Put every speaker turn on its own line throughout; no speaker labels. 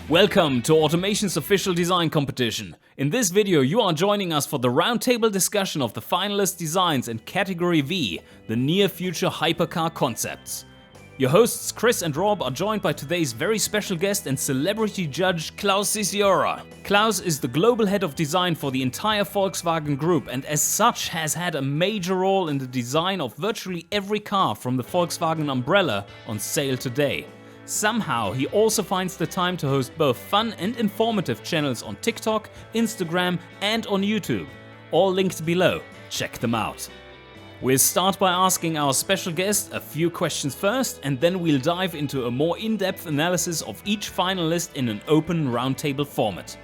Welcome to Automation's official design competition. In this video you are joining us for the roundtable discussion of the finalist designs in Category V, the near future hypercar concepts. Your hosts Chris and Rob are joined by today's very special guest and celebrity judge Klaus Cisiora. Klaus is the global head of design for the entire Volkswagen Group and as such has had a major role in the design of virtually every car from the Volkswagen umbrella on sale today. Somehow, he also finds the time to host both fun and informative channels on TikTok, Instagram, and on YouTube. All linked below. Check them out. We'll start by asking our special guest a few questions first, and then we'll dive into a more in-depth analysis of each finalist in an open roundtable format.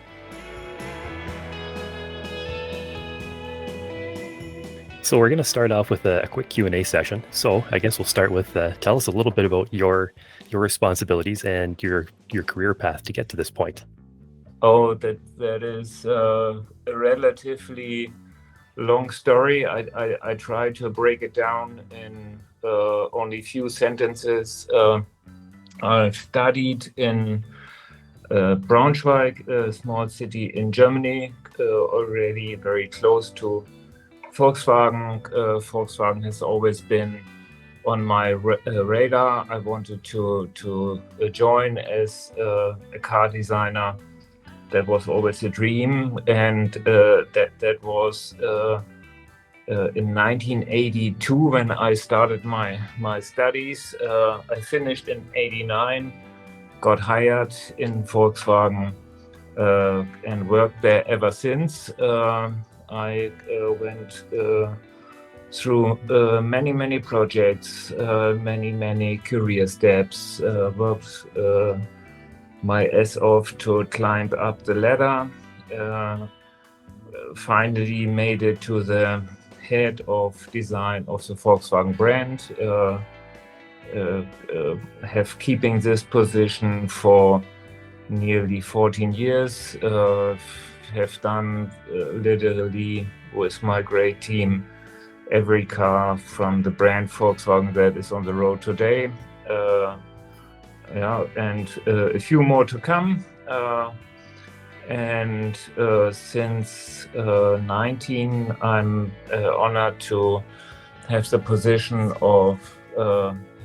So we're going to start off with a quick Q&A session. So I guess we'll start with tell us a little bit about your responsibilities and your career path to get to this point.
Oh, that is a relatively long story. I try to break it down in only a few sentences. I've studied in Braunschweig, a small city in Germany, already very close to Volkswagen. Volkswagen has always been on my radar. I wanted to join as a car designer. That was always a dream, and that was in 1982 when I started my studies. I finished in '89, got hired in Volkswagen, and worked there ever since. I went through many projects, many career steps, worked my ass off to climb up the ladder. Finally made it to the head of design of the Volkswagen brand. Have keeping this position for nearly 14 years. Have done literally with my great team every car from the brand Volkswagen that is on the road today. And a few more to come. And since 19, I'm honored to have the position of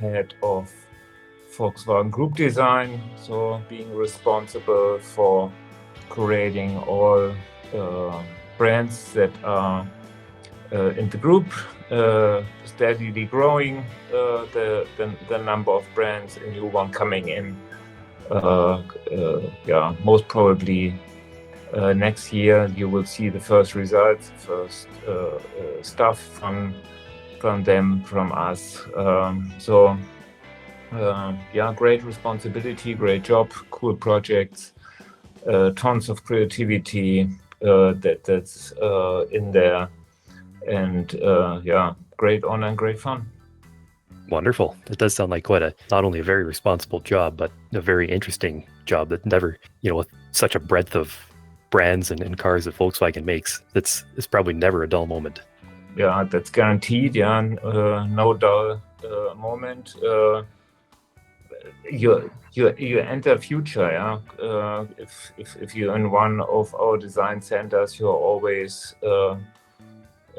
head of Volkswagen Group design, so being responsible for creating all brands that are in the group, steadily growing the number of brands, a new one coming in. Most probably next year you will see the first results, first stuff from them, from us. Great responsibility, great job, cool projects, tons of creativity that's in there. And great honor and great fun.
Wonderful. It does sound like quite not only a very responsible job, but a very interesting job that never, with such a breadth of brands and cars that Volkswagen makes, it's probably never a dull moment.
Yeah, that's guaranteed. Yeah, no dull moment. You enter future. Yeah, if you're in one of our design centers, you're always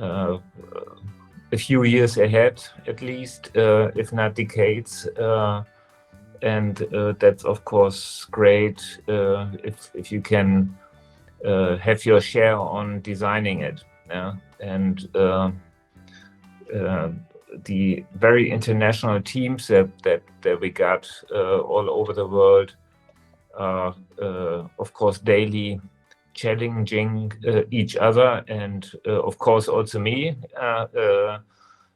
a few years ahead, at least, if not decades, and that's of course great if you can have your share on designing it. Yeah? And the very international teams that we got all over the world are of course daily challenging each other and of course also me,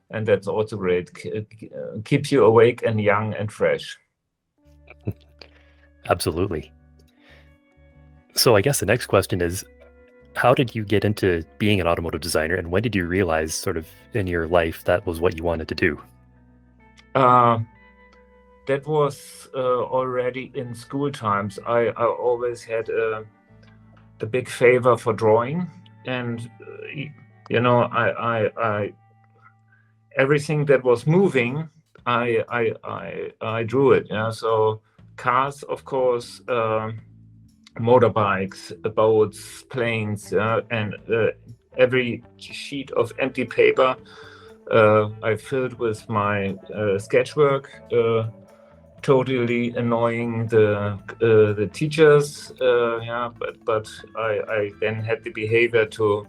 and that's also great. Keeps you awake and young and fresh.
Absolutely. So I guess the next question is, how did you get into being an automotive designer, and when did you realize sort of in your life that was what you wanted to do?
That was already in school times. I always had the big favor for drawing, and I everything that was moving, I drew it. Yeah, so cars, of course, motorbikes, boats, planes, and every sheet of empty paper I filled with my sketchwork, totally annoying the teachers. But I then had the behavior to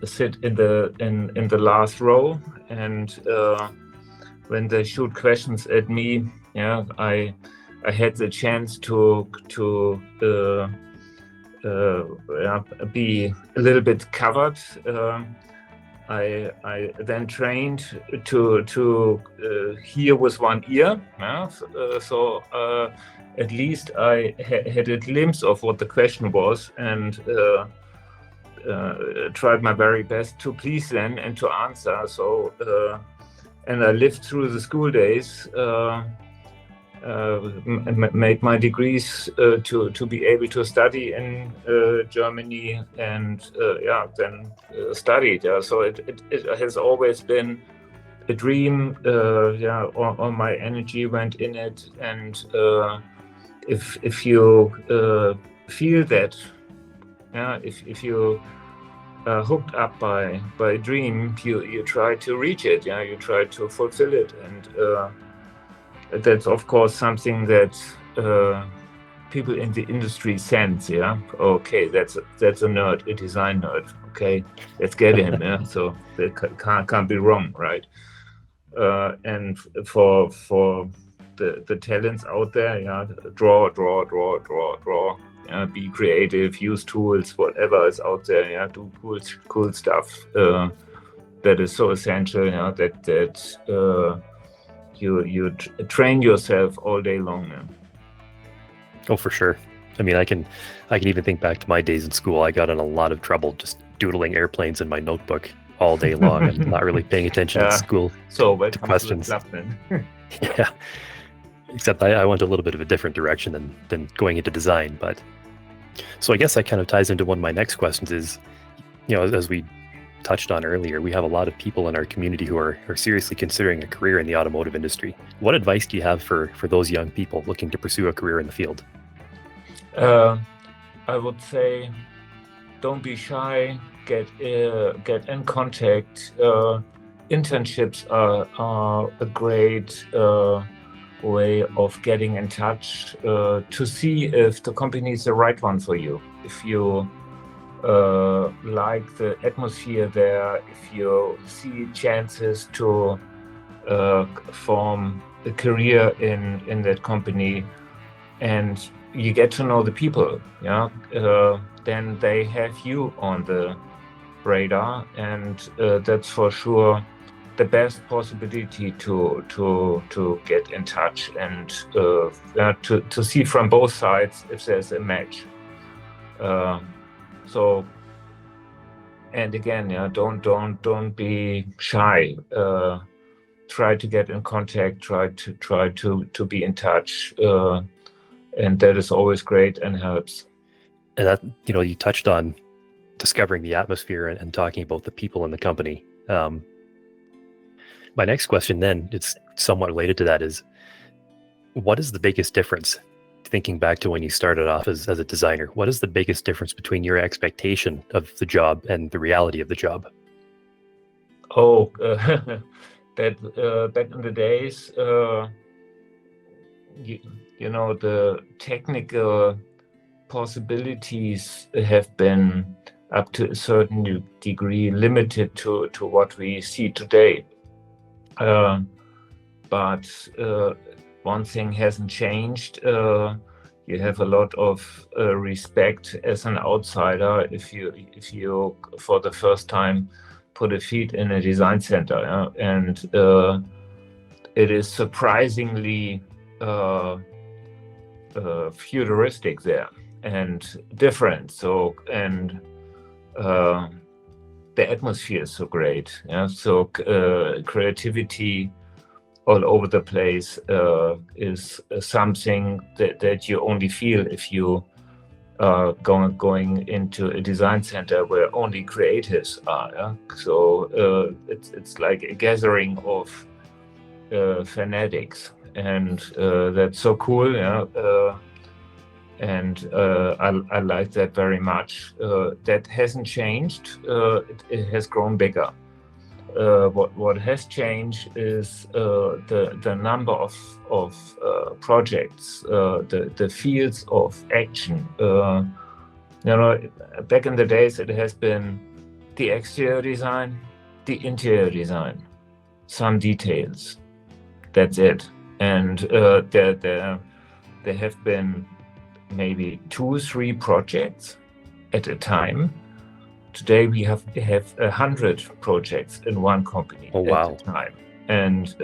sit in the last row, and when they shoot questions at me, I had the chance to be a little bit covered. I then trained to hear with one ear. So at least I had a glimpse of what the question was, and tried my very best to please them and to answer. So and I lived through the school days. Made my degrees to be able to study in Germany, and then studied. So it has always been a dream. All my energy went in it, and if you feel that, if you hooked up by a dream, you try to reach it. You try to fulfill it, and that's of course something that people in the industry sense. Okay, that's a nerd, a design nerd. Okay, let's get him. So that can't be wrong, right? And for the talents out there, draw. Be creative, use tools, whatever is out there. Do cool stuff. That is so essential. That you train yourself all day long.
Oh, for sure. I mean, I can even think back to my days in school. I got in a lot of trouble just doodling airplanes in my notebook all day long and not really paying attention in school to questions.
To the club, then.
Yeah. Except I went a little bit of a different direction than going into design. But so I guess that kind of ties into one of my next questions is, as we touched on earlier, we have a lot of people in our community who are seriously considering a career in the automotive industry. What advice do you have for those young people looking to pursue a career in the field?
I would say, don't be shy. Get in contact. Internships are a great way of getting in touch to see if the company is the right one for you. If you like the atmosphere there, if you see chances to form a career in that company, and you get to know the people, then they have you on the radar, and that's for sure the best possibility to get in touch and to see from both sides if there's a match. So, and again, don't be shy. Try to get in contact. Try to be in touch, and that is always great and helps.
And that, you touched on discovering the atmosphere and talking about the people in the company. My next question, then, it's somewhat related to that, is what is the biggest difference? Thinking back to when you started off as a designer, what is the biggest difference between your expectation of the job and the reality of the job?
Oh, that back in the days, the technical possibilities have been up to a certain degree limited to what we see today. But one thing hasn't changed. You have a lot of respect as an outsider if you for the first time put a feet in a design center, and it is surprisingly futuristic there and different. So and the atmosphere is so great. So creativity all over the place is something that you only feel if you are going into a design center where only creatives are. So it's like a gathering of fanatics, and that's so cool. and I like that very much. That hasn't changed. It has grown bigger. What has changed is the number of projects, the fields of action. Back in the days, it has been the exterior design, the interior design, some details. That's it. And there have been maybe 2-3 projects at a time. Today we have 100 projects in one company
Oh, wow.
at a time, and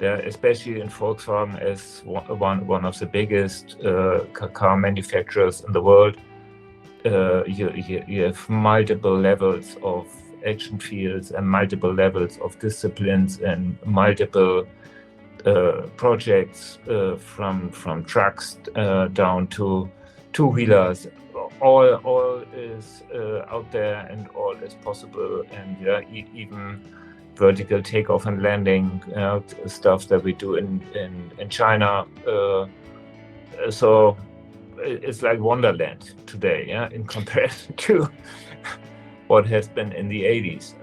especially in Volkswagen, as one of the biggest car manufacturers in the world, you have multiple levels of action fields and multiple levels of disciplines and multiple projects from trucks down to two-wheelers. All is out there and all is possible, and even vertical takeoff and landing stuff that we do in China. So it's like Wonderland today, in comparison to what has been in the 80s.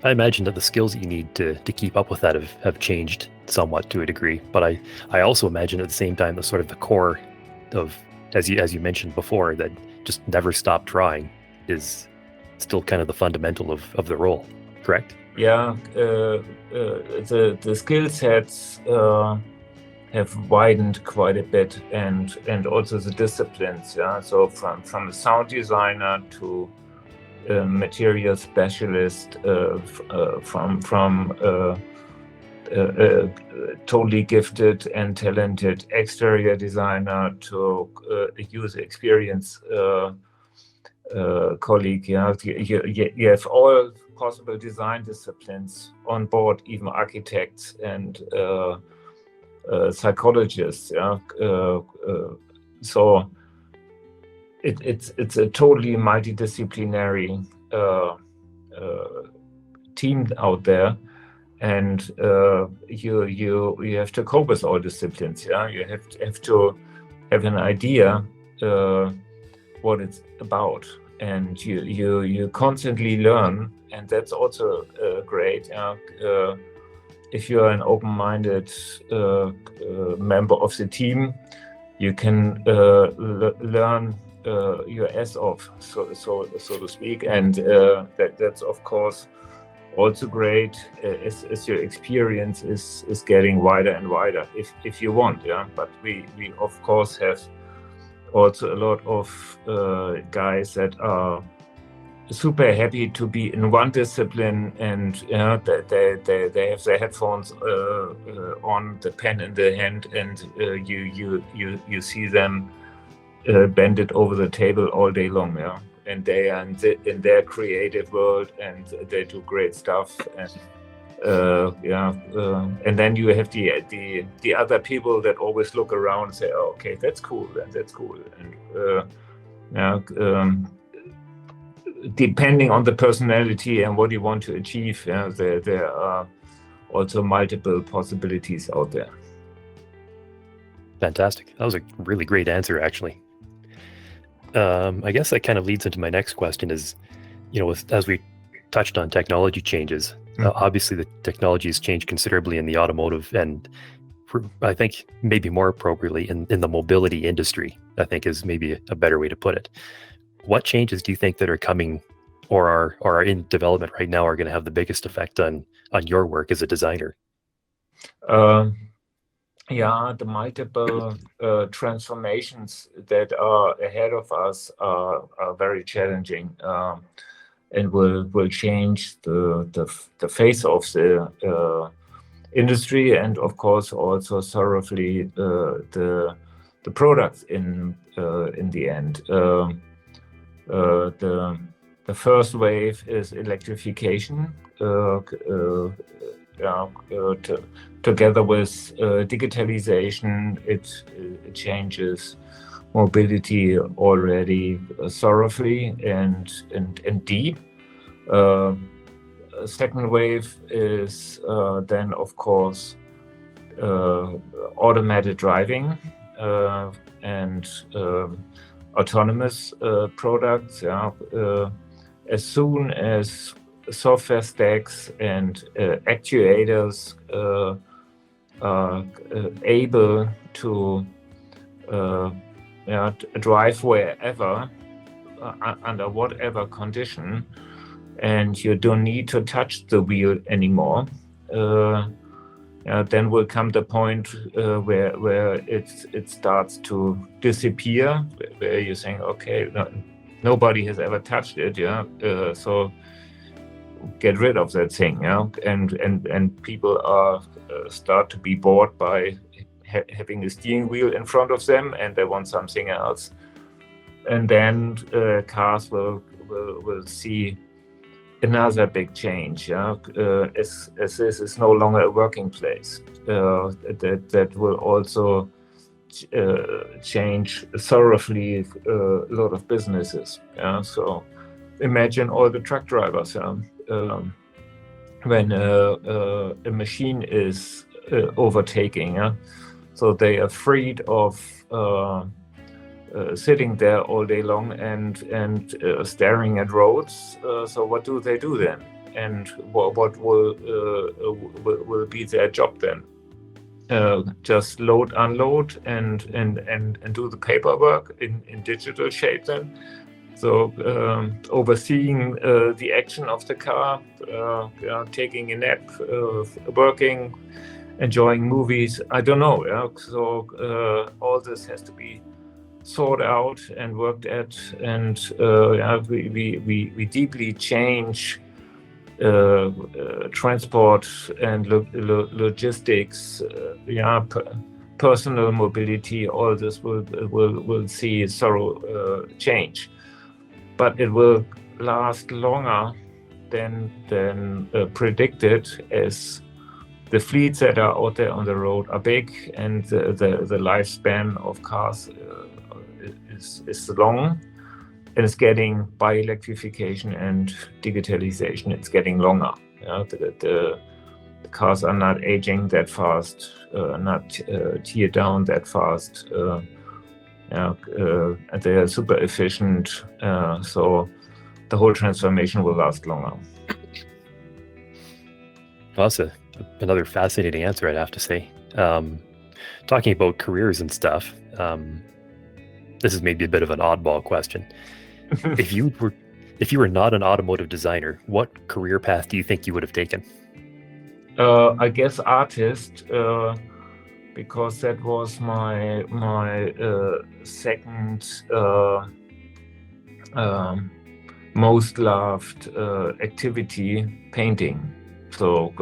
I imagine that the skills that you need to keep up with that have changed somewhat to a degree, but I also imagine at the same time the sort of the core of, as you mentioned before, that just never stop trying is still kind of the fundamental of the role, correct?
Yeah, the skill sets have widened quite a bit, and also the disciplines. Yeah, so from a sound designer to a material specialist, from totally gifted and talented exterior designer to a user experience colleague. You have all possible design disciplines on board, even architects and psychologists. So it's a totally multidisciplinary team out there, and you have to cope with all disciplines. You have to have an idea what it's about, and you constantly learn, and that's also great. If you're an open-minded member of the team, you can learn your ass off, so to speak, and that's of course also great as your experience is getting wider and wider if you want. But we of course have also a lot of guys that are super happy to be in one discipline, and they have their headphones on, the pen in the hand, and you see them bend it over the table all day long, and they are in their creative world, and they do great stuff, and and then you have the other people that always look around and say, oh, okay, that's cool, and depending on the personality and what you want to achieve, there are also multiple possibilities out there.
Fantastic. That was a really great answer, actually. I guess that kind of leads into my next question is, as we touched on technology changes, obviously the technology has changed considerably in the automotive, and I think maybe more appropriately in the mobility industry, I think is maybe a better way to put it. What changes do you think that are coming or are in development right now are going to have the biggest effect on your work as a designer?
The multiple transformations that are ahead of us are very challenging, and will change the face of the industry, and of course also thoroughly the products in the end. The first wave is electrification, together with digitalization. It changes mobility already thoroughly and deep. Second wave is then of course automated driving and autonomous products. As soon as software stacks and actuators are able to drive wherever, under whatever condition, and you don't need to touch the wheel anymore, then will come the point where it starts to disappear, where you're saying, okay, nobody has ever touched it, so get rid of that thing, and people are start to be bored by having a steering wheel in front of them, and they want something else, and then cars will see another big change, as this is no longer a working place. That will also change thoroughly a lot of businesses. So imagine all the truck drivers. When a machine is overtaking, so they are freed of sitting there all day long and staring at roads. So what do they do then? And what will be their job then? Just load, unload, and do the paperwork in digital shape then. So overseeing the action of the car, taking a nap, working, enjoying movies. I don't know. So all this has to be thought out and worked at, and we deeply change transport and logistics, personal mobility. All this will see thorough change, but it will last longer than predicted, as the fleets that are out there on the road are big, and the lifespan of cars is long, and it's getting, by electrification and digitalization, it's getting longer. The cars are not aging that fast, not tear down that fast. And they are super efficient, so the whole transformation will last longer.
Well, that's another fascinating answer, I'd have to say. Talking about careers and stuff, this is maybe a bit of an oddball question. If you were not an automotive designer, what career path do you think you would have taken?
I guess artist, because that was my second most loved activity, painting. So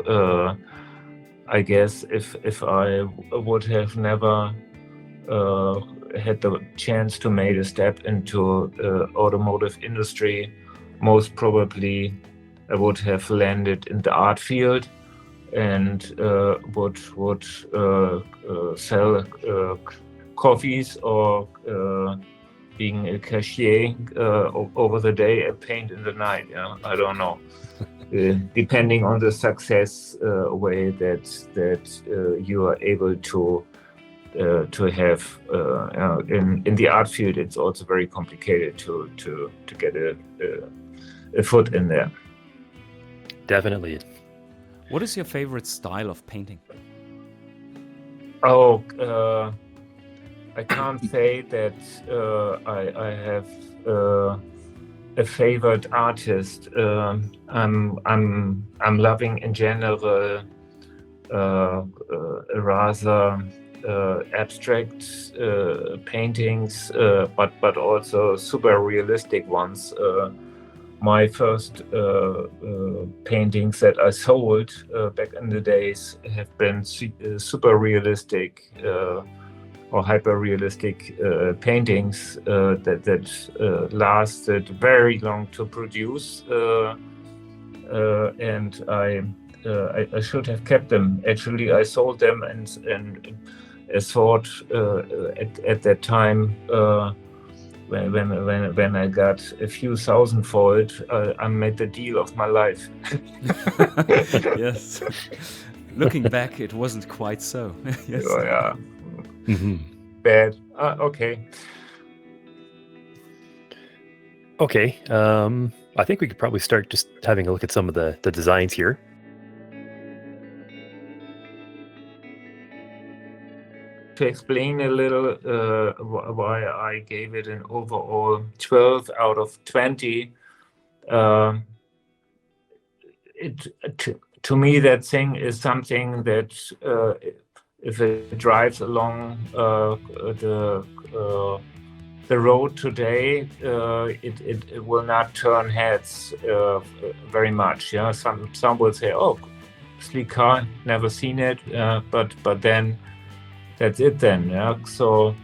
I guess if I would have never had the chance to make a step into automotive industry, most probably I would have landed in the art field and would sell coffees or being a cashier over the day and paint in the night. I don't know. Depending on the success way that you are able to have in the art field, it's also very complicated to get a foot in there.
Definitely.
What is your favorite style of painting?
Oh, I can't say that I have a favorite artist. I'm loving in general rather abstract paintings, but also super realistic ones. My first paintings that I sold back in the days have been super realistic or hyper realistic paintings that lasted very long to produce, and I should have kept them. Actually, I sold them and I thought at that time when I got a few thousand for it, I made the deal of my life.
Yes. Looking back, it wasn't quite so. Yes.
Oh, yeah.
Mhm.
Bad. Okay.
Okay. I think we could probably start just having a look at some of the designs here.
To explain a little why I gave it an overall 12 out of 20, to me that thing is something that if it drives along the road today, it will not turn heads very much. Yeah, some will say, "Oh, sleek car, never seen it," but then that's it. Then, yeah. So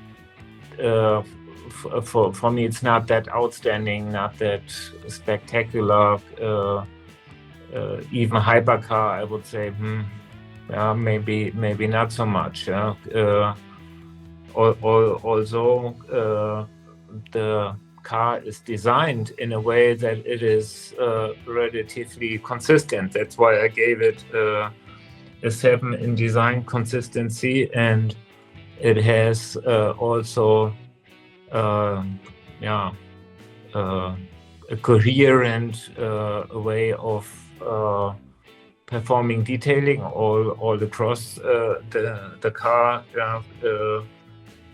for me, it's not that outstanding, not that spectacular. Even hypercar, I would say, yeah, maybe not so much. Yeah. Although the car is designed in a way that it is relatively consistent. That's why I gave it a 7 in design consistency, and it has also a coherent way of performing detailing all across the car,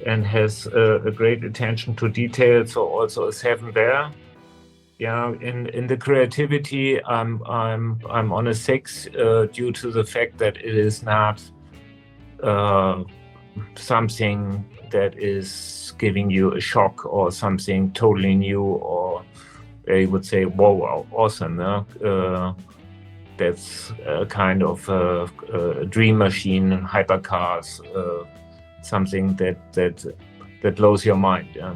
and has a great attention to detail. So also a 7 there. Yeah, in the creativity, I'm on a 6 due to the fact that it is not something that is giving you a shock or something totally new, or they would say, "Whoa, awesome!" That's a kind of a dream machine, hypercars, something that blows your mind. Yeah.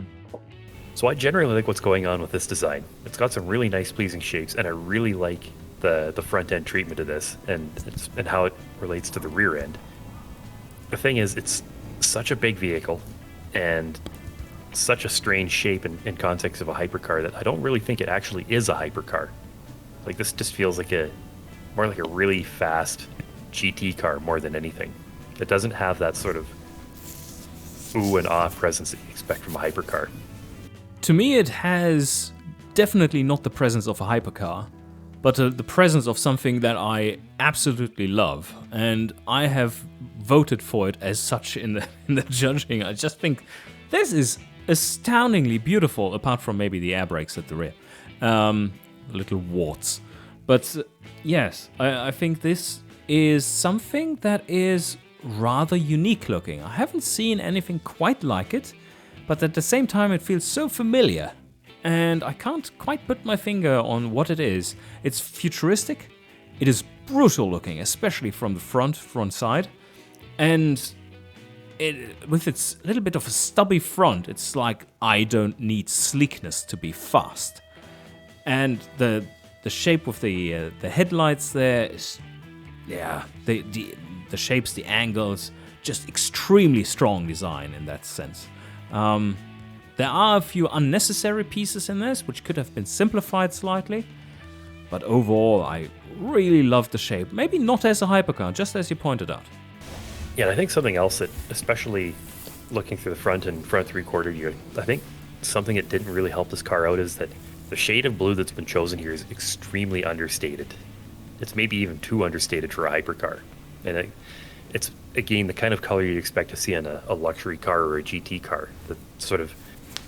So I generally like what's going on with this design. It's got some really nice, pleasing shapes, and I really like the front end treatment of this and how it relates to the rear end. The thing is, it's such a big vehicle and such a strange shape in context of a hypercar that I don't really think it actually is a hypercar. Like, this just feels like more like a really fast GT car more than anything. It doesn't have that sort of ooh and ah presence that you expect from a hypercar.
To me, it has definitely not the presence of a hypercar, but the presence of something that I absolutely love, and I have voted for it as such in the judging. I just think this is astoundingly beautiful, apart from maybe the air brakes at the rear, little warts. But yes, I think this is something that is rather unique looking. I haven't seen anything quite like it, but at the same time it feels so familiar, and I can't quite put my finger on what it is. It's futuristic, it is brutal looking, especially from the front side, and with its little bit of a stubby front, it's like, I don't need sleekness to be fast. And the shape of the headlights there is, yeah, the shapes, the angles, just extremely strong design in that sense. There are a few unnecessary pieces in this, which could have been simplified slightly, but overall I really love the shape. Maybe not as a hypercar, just as you pointed out.
Yeah, and I think something else that, especially looking through the front and front three-quarter view, I think something that didn't really help this car out is that the shade of blue that's been chosen here is extremely understated. It's maybe even too understated for a hypercar. And it's, again, the kind of color you'd expect to see on a luxury car or a GT car. The sort of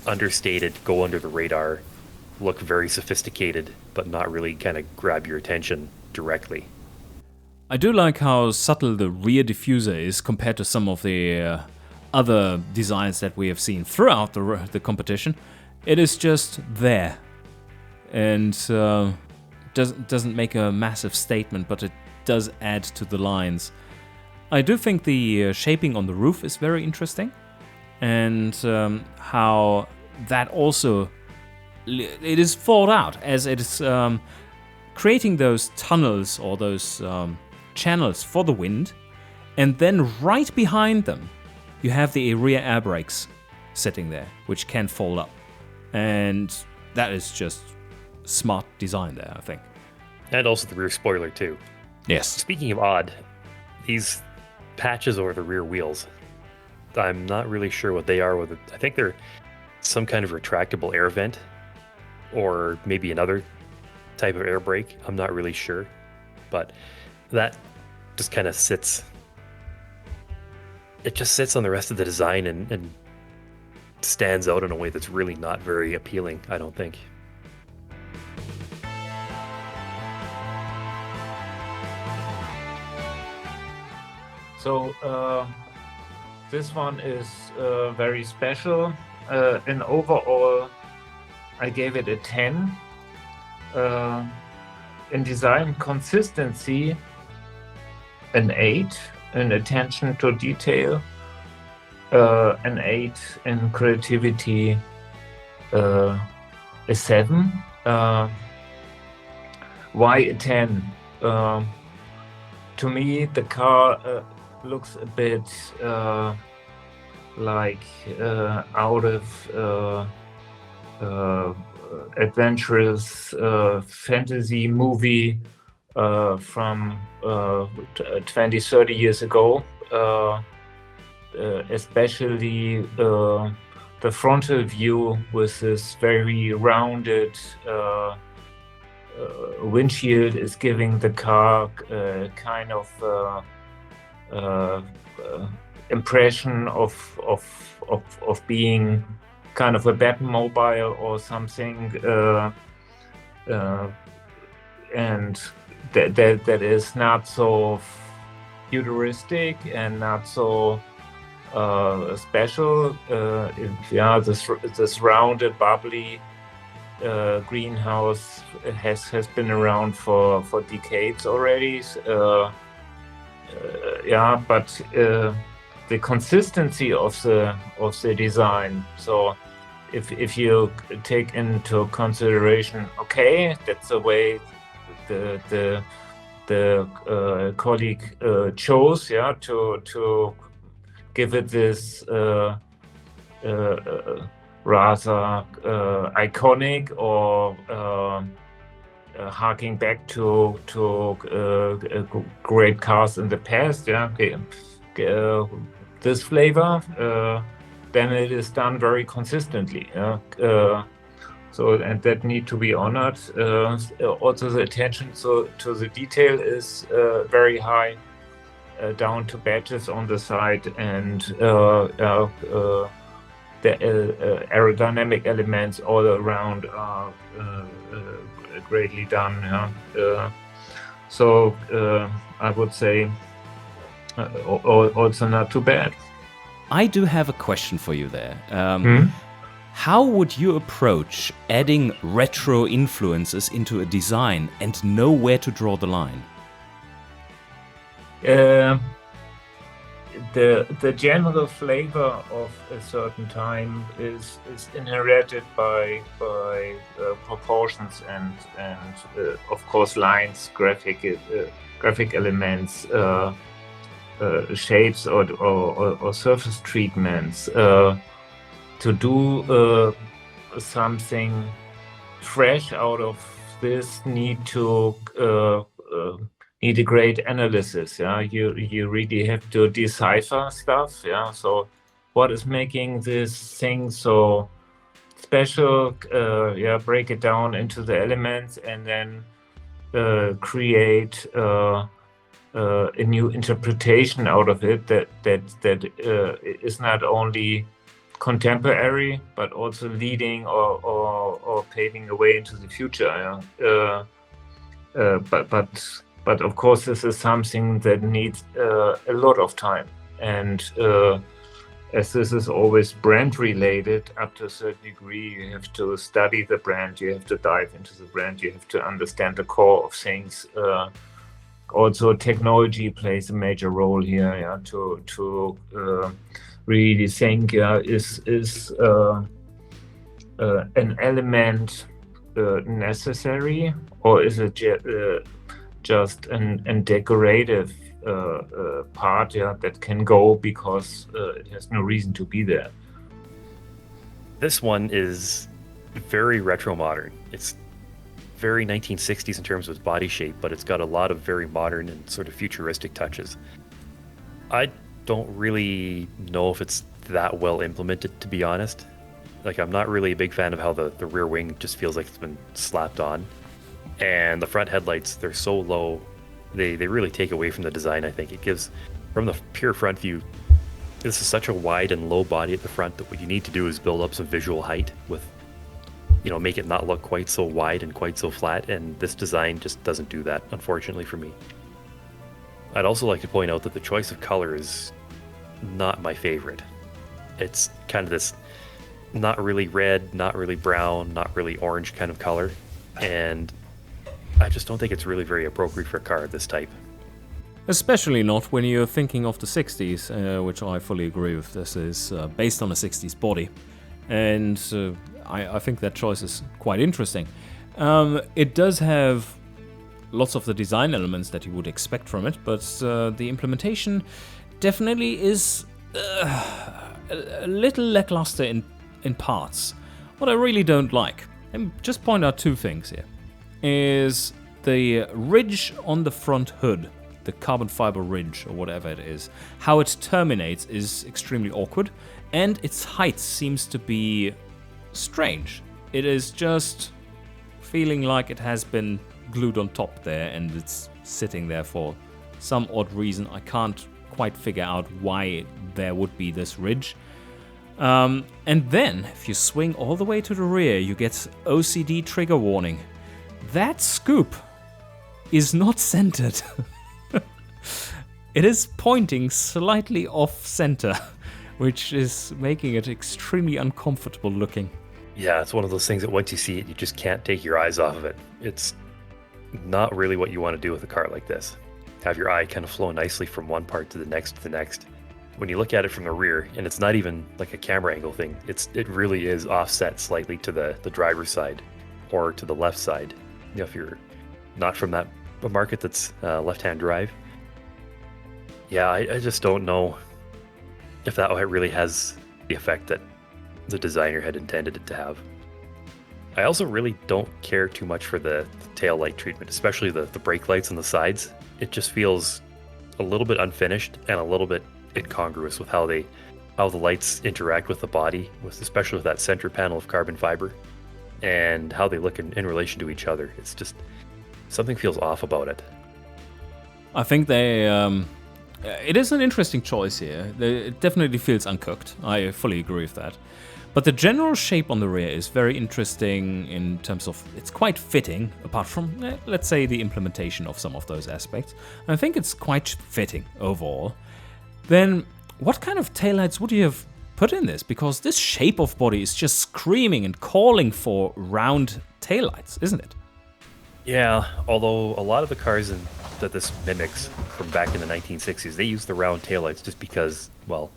understated, go under the radar, look very sophisticated, but not really kind of grab your attention directly.
I do like how subtle the rear diffuser is compared to some of the other designs that we have seen throughout the competition. It is just there, and doesn't make a massive statement, but it does add to the lines. I do think the shaping on the roof is very interesting, and how that also, it is thought out as it is creating those tunnels or those channels for the wind, and then right behind them you have the rear air brakes sitting there, which can fold up, and that is just smart design there, I think.
And also the rear spoiler too.
Yes.
Speaking of odd, these patches over the rear wheels, I'm not really sure what they are. I think they're some kind of retractable air vent, or maybe another type of air brake. I'm not really sure, but that just kind of sits. It just sits on the rest of the design and stands out in a way that's really not very appealing, I don't think.
So this one is very special. And overall, I gave it a 10. In design consistency, an 8. In attention to detail, an 8. In creativity, a 7. Why a 10? To me, the car looks a bit like out of adventurous fantasy movie from 20, 30 years ago, especially the frontal view with this very rounded windshield is giving the car kind of impression of being kind of a Batmobile or something, and that is not so futuristic and not so special. This rounded, bubbly greenhouse has been around for decades already. But the consistency of the design. So if you take into consideration, okay, that's the way the colleague chose, to give it this rather iconic or harking back to great cars in the past, this flavor, then it is done very consistently. So, and that need to be honored. Also, the attention to the detail is very high, down to badges on the side, and the aerodynamic elements all around are greatly done. So I would say also not too bad.
I do have a question for you there. How would you approach adding retro influences into a design and know where to draw the line?
The general flavor of a certain time is inherited by proportions and of course lines, graphic elements, shapes or surface treatments. To do something fresh out of this need a great analysis. You really have to decipher stuff. So what is making this thing so special? Break it down into the elements and then create a new interpretation out of it that is not only contemporary but also leading or paving a way into the future. But of course, this is something that needs a lot of time. And as this is always brand related, up to a certain degree, you have to study the brand, you have to dive into the brand, you have to understand the core of things. Also, technology plays a major role here, to really think, is an element necessary, or is it just an decorative part that can go because it has no reason to be there.
This one is very retro modern. It's very 1960s in terms of its body shape, but it's got a lot of very modern and sort of futuristic touches. I don't really know if it's that well implemented, to be honest. Like, I'm not really a big fan of how the rear wing just feels like it's been slapped on. And the front headlights, they're so low, they really take away from the design, I think. It gives, from the pure front view, this is such a wide and low body at the front that what you need to do is build up some visual height with, make it not look quite so wide and quite so flat, and this design just doesn't do that, unfortunately for me. I'd also like to point out that the choice of color is not my favorite. It's kind of this not really red, not really brown, not really orange kind of color, and I just don't think it's really very appropriate for a car of this type.
Especially not when you're thinking of the 60s, which I fully agree with. This is based on a 60s body, and I think that choice is quite interesting. It does have lots of the design elements that you would expect from it, but the implementation definitely is a little lackluster in parts. What I really don't like, and just point out two things here, is the ridge on the front hood, the carbon fiber ridge or whatever it is. How it terminates is extremely awkward, and its height seems to be strange. It is just feeling like it has been glued on top there and it's sitting there for some odd reason. I can't quite figure out why there would be this ridge. And then, if you swing all the way to the rear, you get OCD trigger warning. That scoop is not centered. It is pointing slightly off center, which is making it extremely uncomfortable looking.
Yeah, it's one of those things that once you see it, you just can't take your eyes off of it. It's not really what you want to do with a car like this. Have your eye kind of flow nicely from one part to the next to the next. When you look at it from the rear, and it's not even like a camera angle thing, it really is offset slightly to the driver's side or to the left side. If you're not from that market that's left-hand drive. Yeah, I just don't know if that really has the effect that the designer had intended it to have. I also really don't care too much for the tail light treatment, especially the brake lights on the sides. It just feels a little bit unfinished and a little bit incongruous with how the lights interact with the body, especially with that center panel of carbon fiber, and how they look in relation to each other. It's just, something feels off about it.
I think it is an interesting choice here. It definitely feels uncooked. I fully agree with that. But the general shape on the rear is very interesting in terms of it's quite fitting, apart from, let's say, the implementation of some of those aspects. I think it's quite fitting overall. Then, what kind of taillights would you have put in this? Because this shape of body is just screaming and calling for round taillights, isn't it?
Yeah, although a lot of the cars that this mimics from back in the 1960s, they used the round taillights just because, well,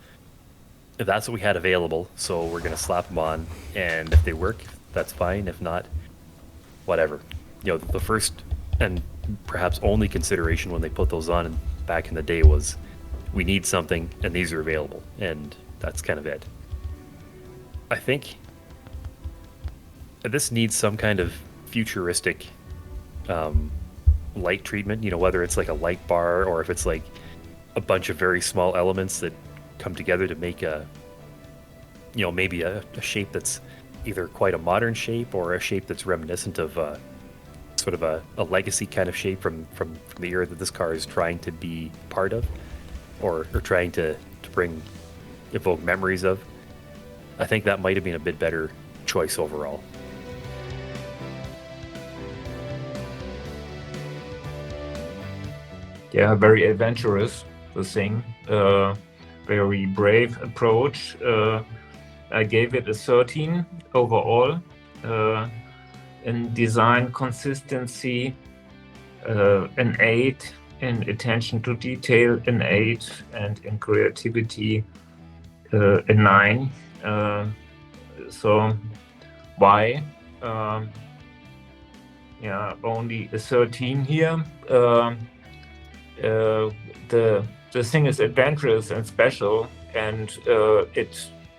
if that's what we had available, so we're going to slap them on, and if they work, that's fine. If not, whatever. The first and perhaps only consideration when they put those on back in the day was, we need something, and these are available, and that's kind of it. I think this needs some kind of futuristic light treatment, whether it's like a light bar or if it's like a bunch of very small elements that come together to make maybe a shape that's either quite a modern shape or a shape that's reminiscent of sort of a legacy kind of shape from the era that this car is trying to be part of, or trying to evoke memories of. I think that might have been a bit better choice overall.
Yeah, very adventurous, the thing. Very brave approach. I gave it a 13 overall. In design consistency, an 8. In attention to detail, an 8. And in creativity, a 9. So why? Only a 13 here. The thing is adventurous and special, and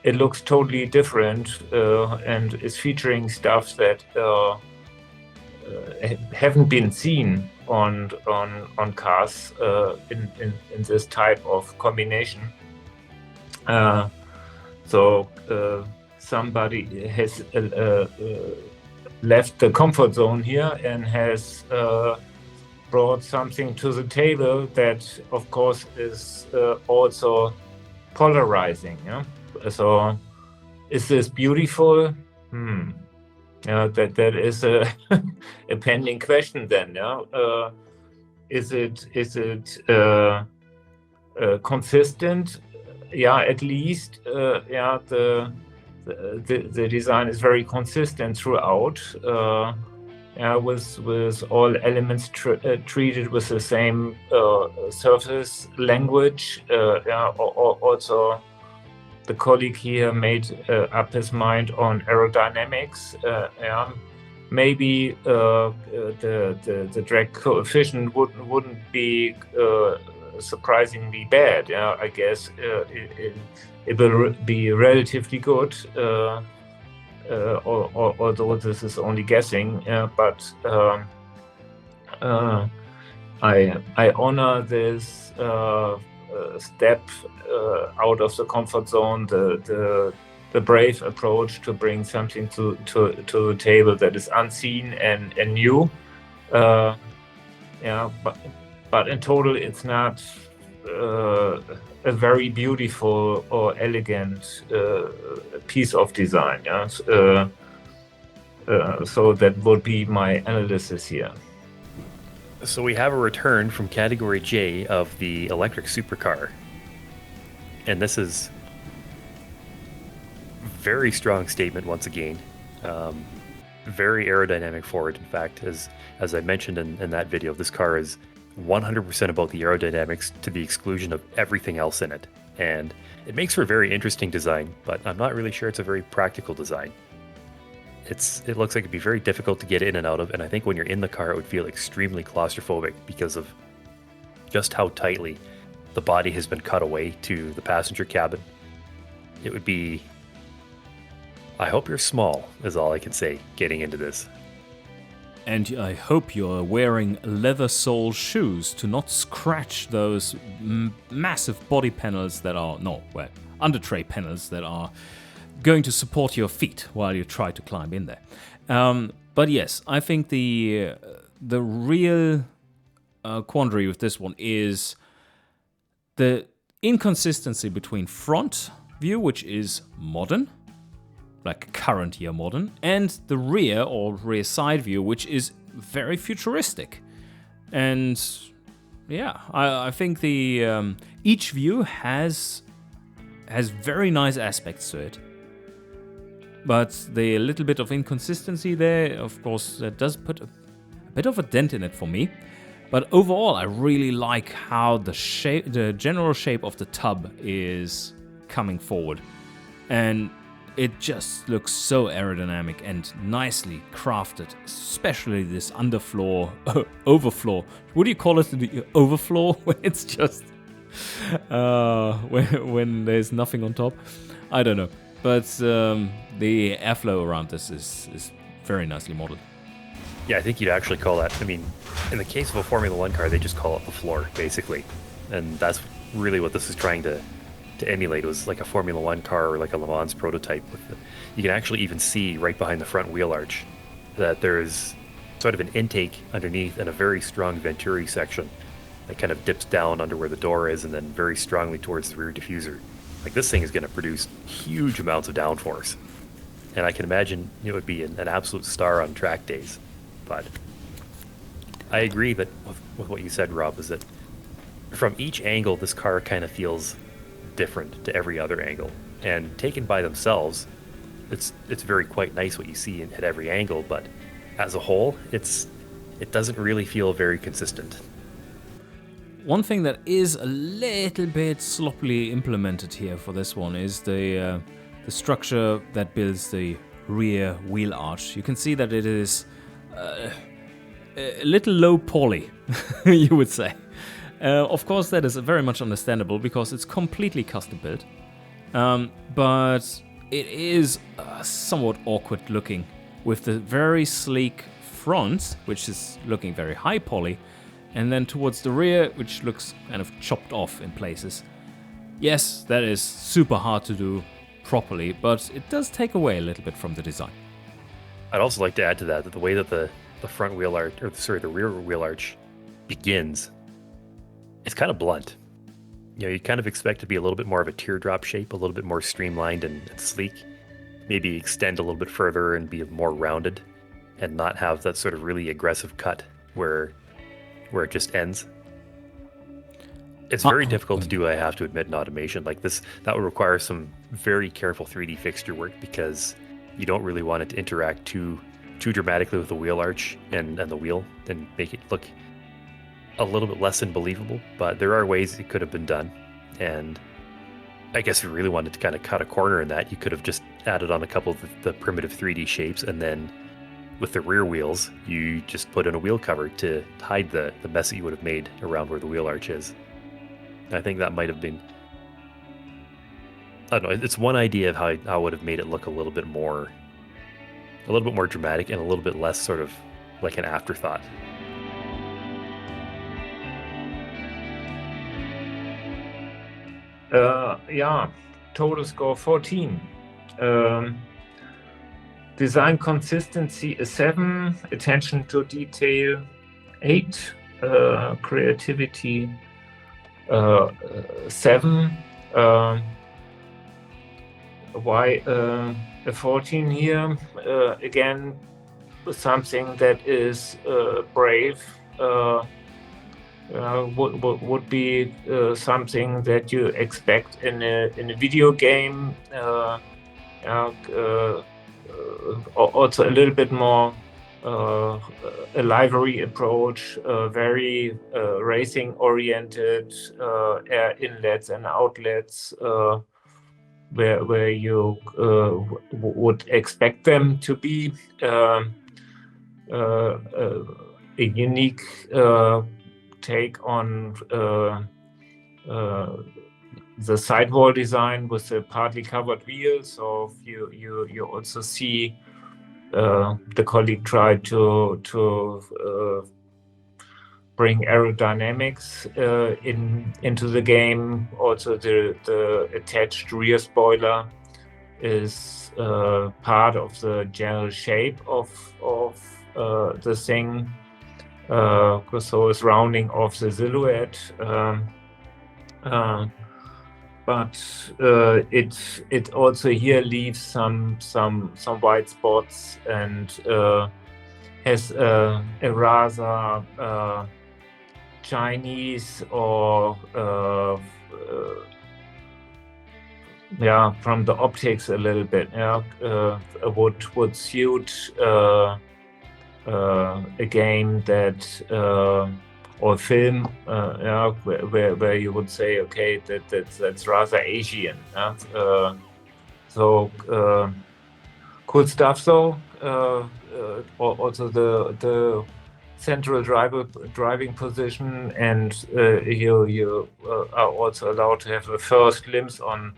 it looks totally different and is featuring stuff that haven't been seen on cars in this type of combination. So somebody has left the comfort zone here and has brought something to the table that, of course, is also polarizing. Yeah? So, is this beautiful? That is a pending question. Then, yeah. Is it consistent? Yeah, at least. The design is very consistent throughout. With all elements treated with the same surface language. Also, the colleague here made up his mind on aerodynamics. Maybe the drag coefficient wouldn't be surprisingly bad. I guess it will be relatively good. Although this is only guessing, but I honor this step out of the comfort zone, the brave approach to bring something to the table that is unseen and new. But in total, it's not a very beautiful or elegant piece of design. So that would be my analysis here.
So we have a return from category J of the electric supercar. And this is very strong statement once again. Very aerodynamic forward. In fact, as I mentioned in that video, this car is 100% about the aerodynamics to the exclusion of everything else in it. And it makes for a very interesting design, but I'm not really sure it's a very practical design. It looks like it'd be very difficult to get in and out of, and I think when you're in the car, it would feel extremely claustrophobic because of just how tightly the body has been cut away to the passenger cabin. It would be... I hope you're small, is all I can say, getting into this.
And I hope you're wearing leather sole shoes to not scratch those massive body panels that are, under tray panels that are going to support your feet while you try to climb in there. But yes, I think the real quandary with this one is the inconsistency between front view, which is modern, like current year modern, and the rear or rear side view, which is very futuristic. And yeah, I think the each view has very nice aspects to it. But the little bit of inconsistency there, of course, that does put a bit of a dent in it for me. But overall, I really like how the general shape of the tub is coming forward. And it just looks so aerodynamic and nicely crafted, especially this underfloor, overfloor. What do you call it? The overfloor? When it's just, when there's nothing on top? I don't know. But the airflow around this is very nicely modeled.
Yeah, I think you'd actually call that, I mean, in the case of a Formula One car, they just call it the floor, basically. And that's really what this is trying to emulate. It was like a Formula One car or like a Le Mans prototype. You can actually even see right behind the front wheel arch that there's sort of an intake underneath and a very strong Venturi section that kind of dips down under where the door is and then very strongly towards the rear diffuser. Like, this thing is going to produce huge amounts of downforce. And I can imagine it would be an absolute star on track days. But I agree that with what you said, Rob, is that from each angle, this car kind of feels different to every other angle. And taken by themselves, it's very quite nice what you see at every angle. But as a whole, it doesn't really feel very consistent.
One thing that is a little bit sloppily implemented here for this one is the structure that builds the rear wheel arch. You can see that it is a little low poly, you would say. Of course, that is very much understandable because it's completely custom built. But it is somewhat awkward looking with the very sleek front, which is looking very high poly, and then towards the rear, which looks kind of chopped off in places. Yes, that is super hard to do properly, but it does take away a little bit from the design.
I'd also like to add to that the way that the front wheel arch, the rear wheel arch begins, it's kind of blunt. You kind of expect it to be a little bit more of a teardrop shape, a little bit more streamlined and sleek, maybe extend a little bit further and be more rounded, and not have that sort of really aggressive cut where it just ends. It's very difficult to do, I have to admit, in automation like this. That would require some very careful 3D fixture work, because you don't really want it to interact too dramatically with the wheel arch and the wheel and make it look a little bit less than believable. But there are ways it could have been done, and I guess if you really wanted to kind of cut a corner in that, you could have just added on a couple of the primitive 3D shapes, and then with the rear wheels, you just put in a wheel cover to hide the mess that you would have made around where the wheel arch is. I think that might have been, I don't know, it's one idea of how I would have made it look a little bit more dramatic and a little bit less sort of like an afterthought.
Total score 14. Design consistency is 7, attention to detail 8, creativity 7. Why a 14 here? Again, something that is brave would be something that you expect in a video game. Also a little bit more a livery approach, very racing oriented, air inlets and outlets, where you would expect them to be a unique take on the sidewall design with the partly covered wheels. So you also see the colleague tried to bring aerodynamics into the game. Also, the attached rear spoiler is part of the general shape of the thing. So it's rounding off the silhouette. But it also here leaves some white spots and has a rather Chinese or from the optics a little bit would suit a game that or film where you would say, okay, that's rather Asian. So cool stuff though. Also the central driving position, and you are also allowed to have a first glimpse on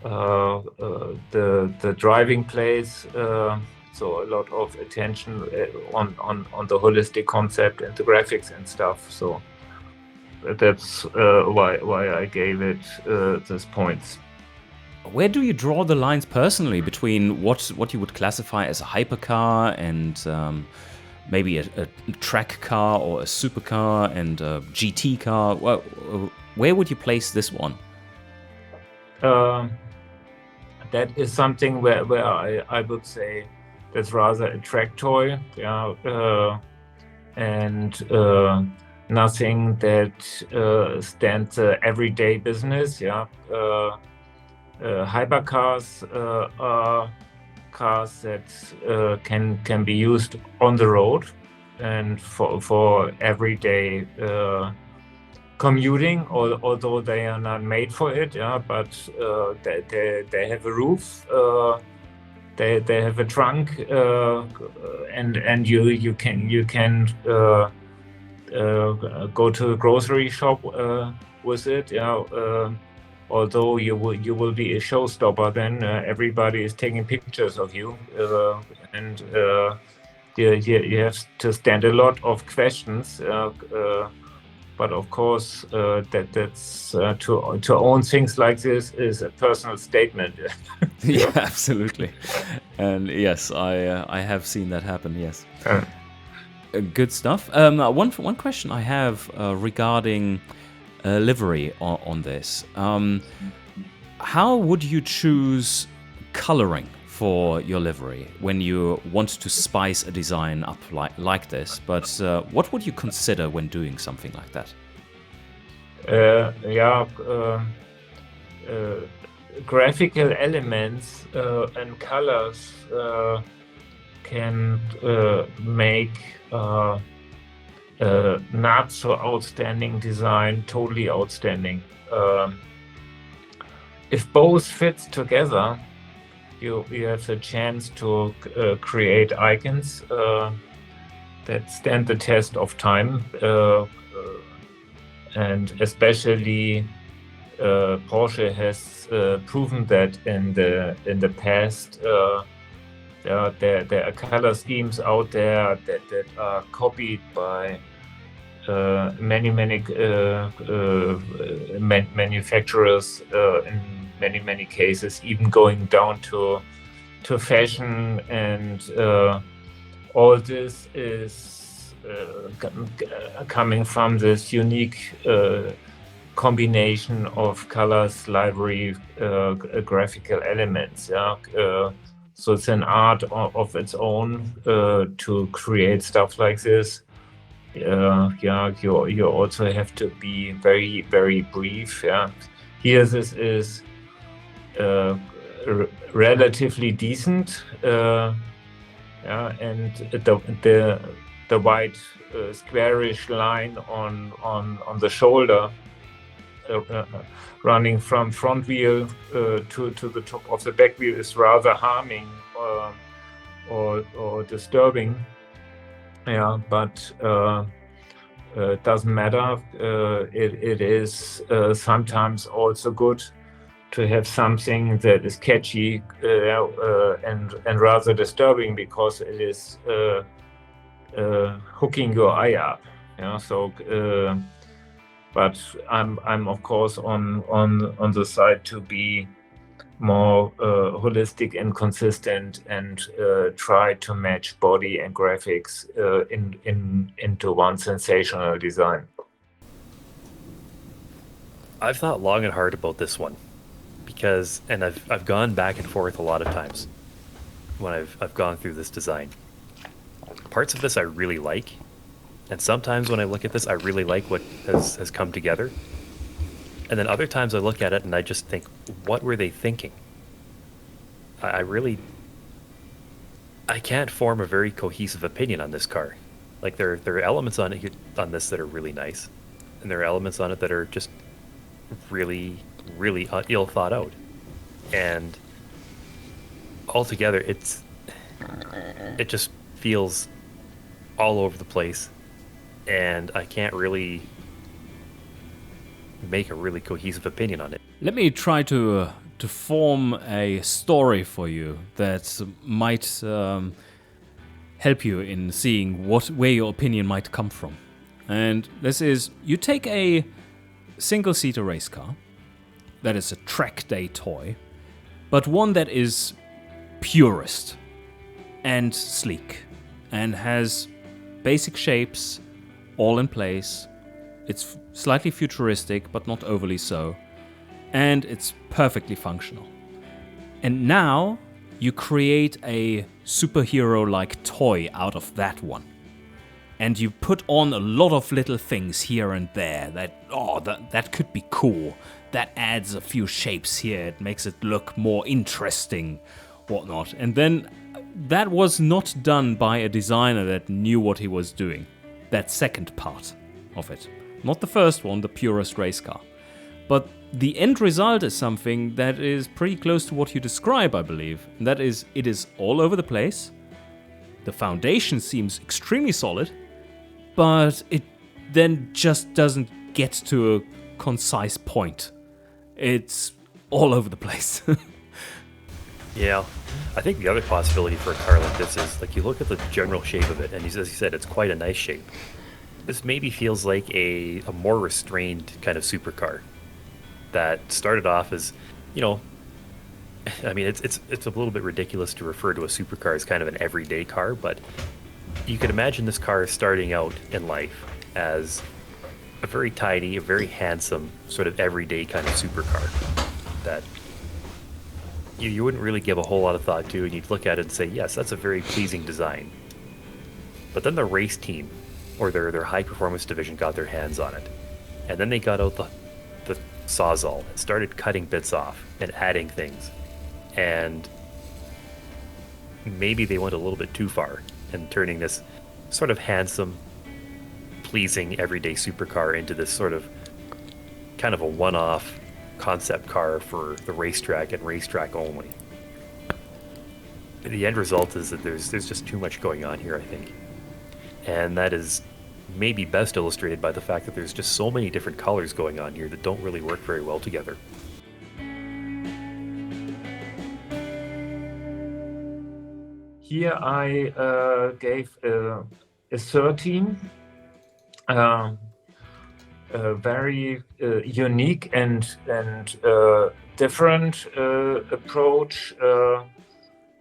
the driving place. So a lot of attention on the holistic concept and the graphics and stuff. So that's why I gave it these points.
Where do you draw the lines personally between what you would classify as a hypercar and maybe a track car or a supercar and a GT car? Well, where would you place this one?
That is something where I would say that's rather a track toy, and nothing that stands everyday business. Hypercars are cars that can be used on the road and for everyday commuting, although they are not made for it. But they have a roof. They have a trunk, and you can go to a grocery shop with it. Although you will be a showstopper, then everybody is taking pictures of you, and you have to stand a lot of questions. But of course, that's to own things like this is a personal statement.
Yeah, absolutely. And yes, I have seen that happen. Yes, good stuff. One question I have regarding livery on this. How would you choose coloring for your livery when you want to spice a design up like this? But what would you consider when doing something like that?
Graphical elements and colors can make not so outstanding design totally outstanding. If both fits together, you have a chance to create icons that stand the test of time, and especially Porsche has proven that in the past. There are color schemes out there that are copied by many manufacturers in many cases, even going down to fashion, and all this is coming from this unique combination of colors, livery, graphical elements. So it's an art of its own to create stuff like this. You also have to be very brief. Here this is relatively decent. And the white squarish line on the shoulder running from front wheel to the top of the back wheel is rather harming or disturbing. But it doesn't matter. It is sometimes also good to have something that is catchy and rather disturbing, because it is hooking your eye up. But I'm of course on the side to be more holistic and consistent, and try to match body and graphics into one sensational design.
I've thought long and hard about this one, because, and I've gone back and forth a lot of times when I've gone through this design. Parts of this I really like, and sometimes when I look at this, I really like what has come together. And then other times I look at it and I just think, what were they thinking? I can't form a very cohesive opinion on this car. Like there are elements on this that are really nice, and there are elements on it that are just really ill thought out. And altogether, it just feels all over the place, and I can't really make a really cohesive opinion on it.
Let me try to form a story for you that might help you in seeing where your opinion might come from. And this is, you take a single-seater race car that is a track day toy, but one that is purist and sleek and has basic shapes all in place. It's slightly futuristic, but not overly so. And it's perfectly functional. And now you create a superhero-like toy out of that one. And you put on a lot of little things here and there that could be cool. That adds a few shapes here. It makes it look more interesting, whatnot. And then that was not done by a designer that knew what he was doing. That second part of it. Not the first one, the purest race car. But the end result is something that is pretty close to what you describe, I believe. And that is, it is all over the place. The foundation seems extremely solid, but it then just doesn't get to a concise point. It's all over the place.
Yeah, I think the other possibility for a car like this is like you look at the general shape of it, and as you said, it's quite a nice shape. This maybe feels like a more restrained kind of supercar that started off as, you know, I mean, it's a little bit ridiculous to refer to a supercar as kind of an everyday car, but you could imagine this car starting out in life as a very tidy, a very handsome, sort of everyday kind of supercar that you wouldn't really give a whole lot of thought to, and you'd look at it and say, yes, that's a very pleasing design. But then the race team, or their high performance division, got their hands on it, and then they got out the sawzall and started cutting bits off and adding things, and maybe they went a little bit too far in turning this sort of handsome, pleasing everyday supercar into this sort of kind of a one-off concept car for the racetrack and racetrack only. The end result is that there's just too much going on here, I think. And that is maybe best illustrated by the fact that there's just so many different colors going on here that don't really work very well together.
Here I gave a 13, a very unique and different approach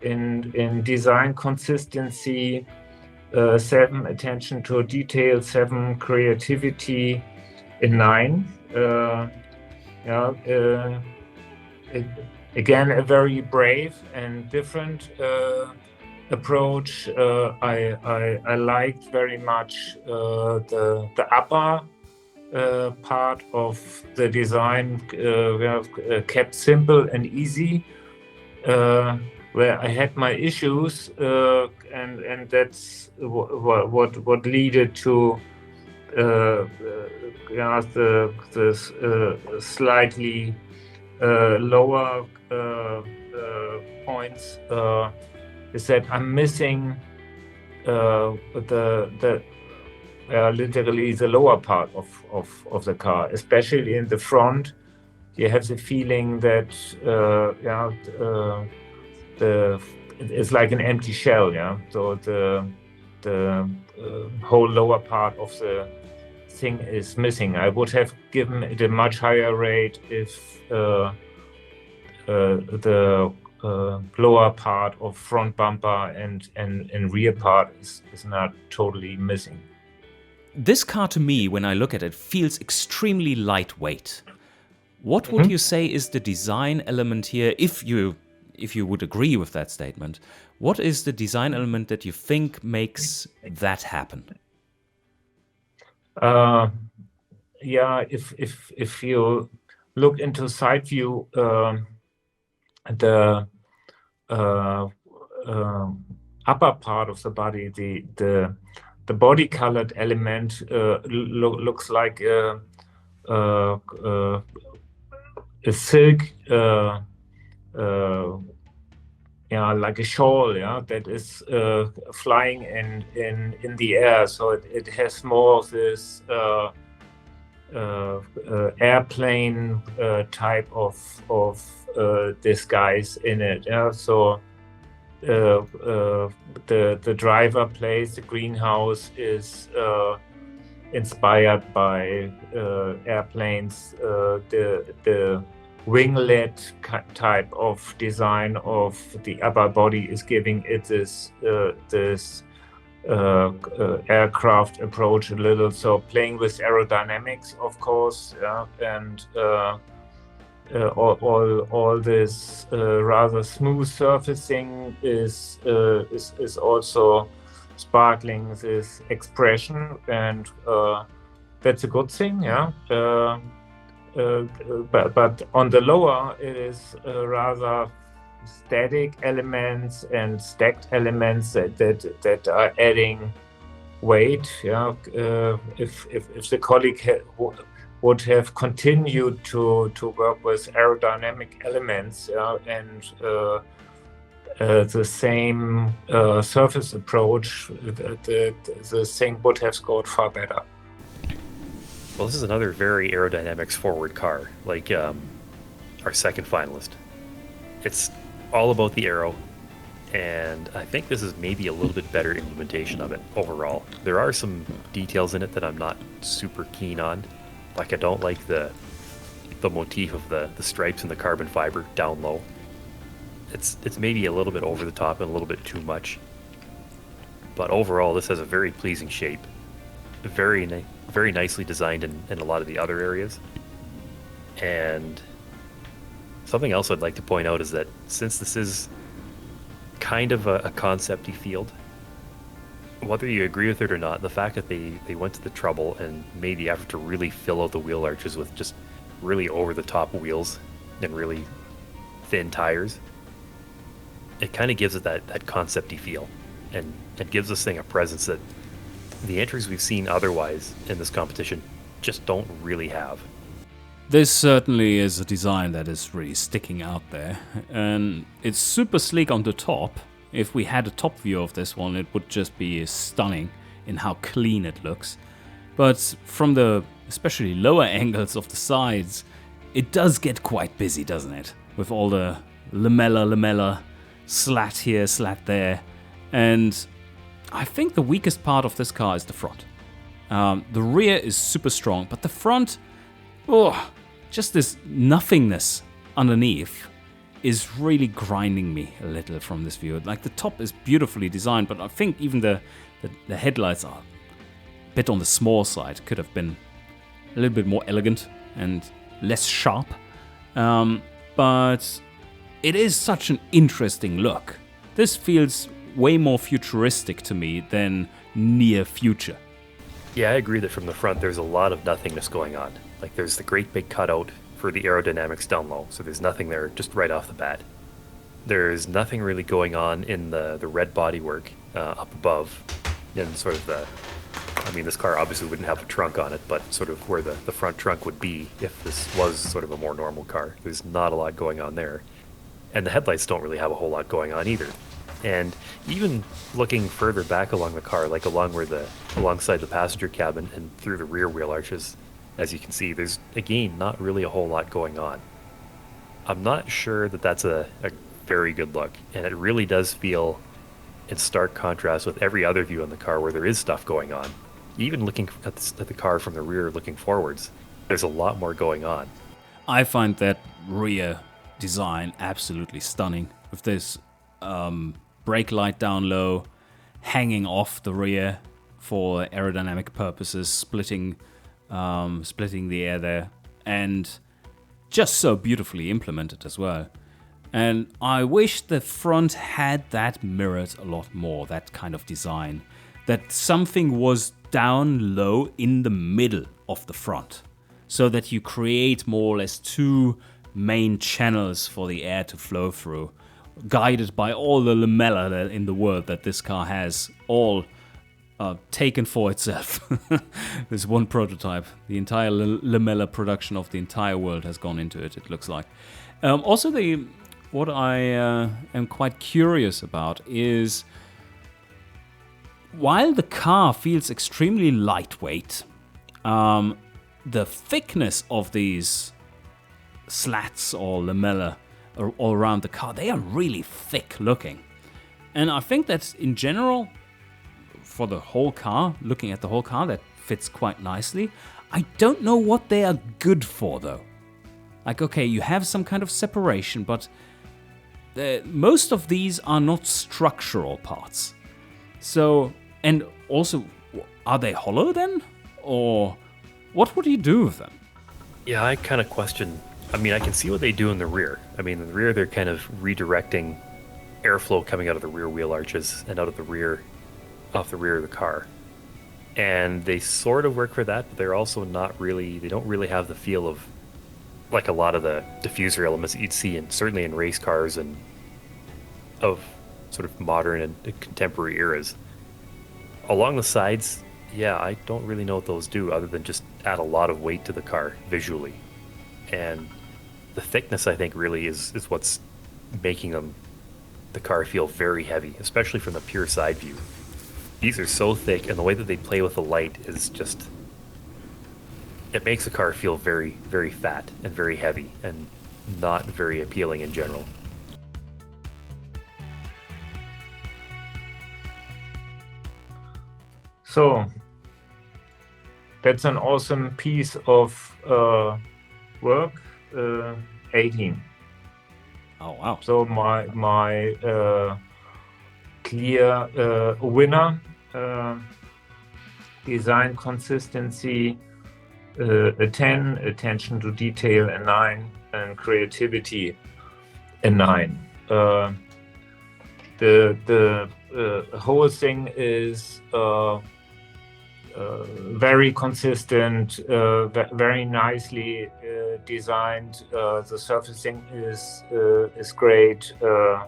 in design consistency, 7 attention to detail, 7 creativity, a 9. Again, a very brave and different approach. I liked very much the upper part of the design, kept simple and easy. Where I had my issues, and that's what led to the slightly lower points. Is that I'm missing literally the lower part of the car, especially in the front. You have the feeling that it's like an empty shell, yeah. So the whole lower part of the thing is missing. I would have given it a much higher rate if the lower part of front bumper and rear part is not totally missing.
This car to me, when I look at it, feels extremely lightweight. What would you say is the design element here, if you would agree with that statement? What is the design element that you think makes that happen?
If you look into side view, the upper part of the body, the body colored element looks like a silk, like a shawl, that is flying in the air. So it has more of this airplane type of disguise in it. So the driver place, the greenhouse, is inspired by airplanes. The winglet type of design of the upper body is giving it this aircraft approach a little. So playing with aerodynamics, of course, and all this rather smooth surfacing is also sparkling this expression, and that's a good thing, but on the lower it is rather static elements and stacked elements that are adding weight. If the colleague would have continued to work with aerodynamic elements and the same surface approach, the thing would have scored far better.
Well, this is another very aerodynamics forward car, like our second finalist. It's all about the aero, and I think this is maybe a little bit better implementation of it overall. There are some details in it that I'm not super keen on. Like I don't like the motif of the stripes and the carbon fiber down low. It's maybe a little bit over the top and a little bit too much. But overall, this has a very pleasing shape. Very nicely designed in a lot of the other areas. And something else I'd like to point out is that since this is kind of a concept-y field, whether you agree with it or not, the fact that they went to the trouble and made the effort to really fill out the wheel arches with just really over-the-top wheels and really thin tires, it kind of gives it that concept-y feel. And it gives this thing a presence that the entries we've seen otherwise in this competition just don't really have.
This certainly is a design that is really sticking out there, and it's super sleek on the top. If we had a top view of this one, it would just be stunning in how clean it looks. But from the especially lower angles of the sides, it does get quite busy, doesn't it? With all the lamella, slat here, slat there. And I think the weakest part of this car is the front. The rear is super strong, but the front, just this nothingness underneath is really grinding me a little from this view. Like the top is beautifully designed, but I think even the headlights are a bit on the small side. Could have been a little bit more elegant and less sharp. But it is such an interesting look. This feels way more futuristic to me than near future.
Yeah, I agree that from the front there's a lot of nothingness going on. Like there's the great big cutout for the aerodynamics down low, so there's nothing there just right off the bat. There's nothing really going on in the red bodywork up above, and sort of this car obviously wouldn't have a trunk on it, but sort of where the front trunk would be if this was sort of a more normal car. There's not a lot going on there. And the headlights don't really have a whole lot going on either. And even looking further back along the car, like alongside the passenger cabin and through the rear wheel arches, as you can see, there's, again, not really a whole lot going on. I'm not sure that that's a very good look, and it really does feel in stark contrast with every other view on the car where there is stuff going on. Even looking at the car from the rear looking forwards, there's a lot more going on.
I find that rear design absolutely stunning, with this brake light down low, hanging off the rear for aerodynamic purposes, splitting the air there, and just so beautifully implemented as well. And I wish the front had that mirrored a lot more, that kind of design, that something was down low in the middle of the front, so that you create more or less two main channels for the air to flow through, guided by all the lamella in the world that this car has, all taken for itself. There's one prototype. The entire lamella production of the entire world has gone into it, it looks like. Also, what I am quite curious about is, while the car feels extremely lightweight, the thickness of these slats or lamella all around the car, they are really thick looking. And I think that in general, for the whole car, looking at the whole car, that fits quite nicely. I don't know what they are good for though. Like, okay, you have some kind of separation, but most of these are not structural parts. So, and also, are they hollow then? Or what would you do with them?
Yeah, I kind of question. I mean, I can see what they do in the rear. I mean, in the rear, they're kind of redirecting airflow coming out of the rear wheel arches and out of the rear, off the rear of the car. And they sort of work for that, but they're also not really, they don't really have the feel of like a lot of the diffuser elements that you'd see certainly in race cars and of sort of modern and contemporary eras. Along the sides, yeah, I don't really know what those do other than just add a lot of weight to the car visually. And the thickness, I think, really is what's making the car feel very heavy, especially from the pure side view. These are so thick, and the way that they play with the light is just, it makes the car feel very, very fat and very heavy and not very appealing in general.
So that's an awesome piece of work. 18.
Oh wow.
So my clear winner: design consistency, a 10, attention to detail a 9, and creativity a 9. The whole thing is very consistent, very nicely designed. The surfacing is great. The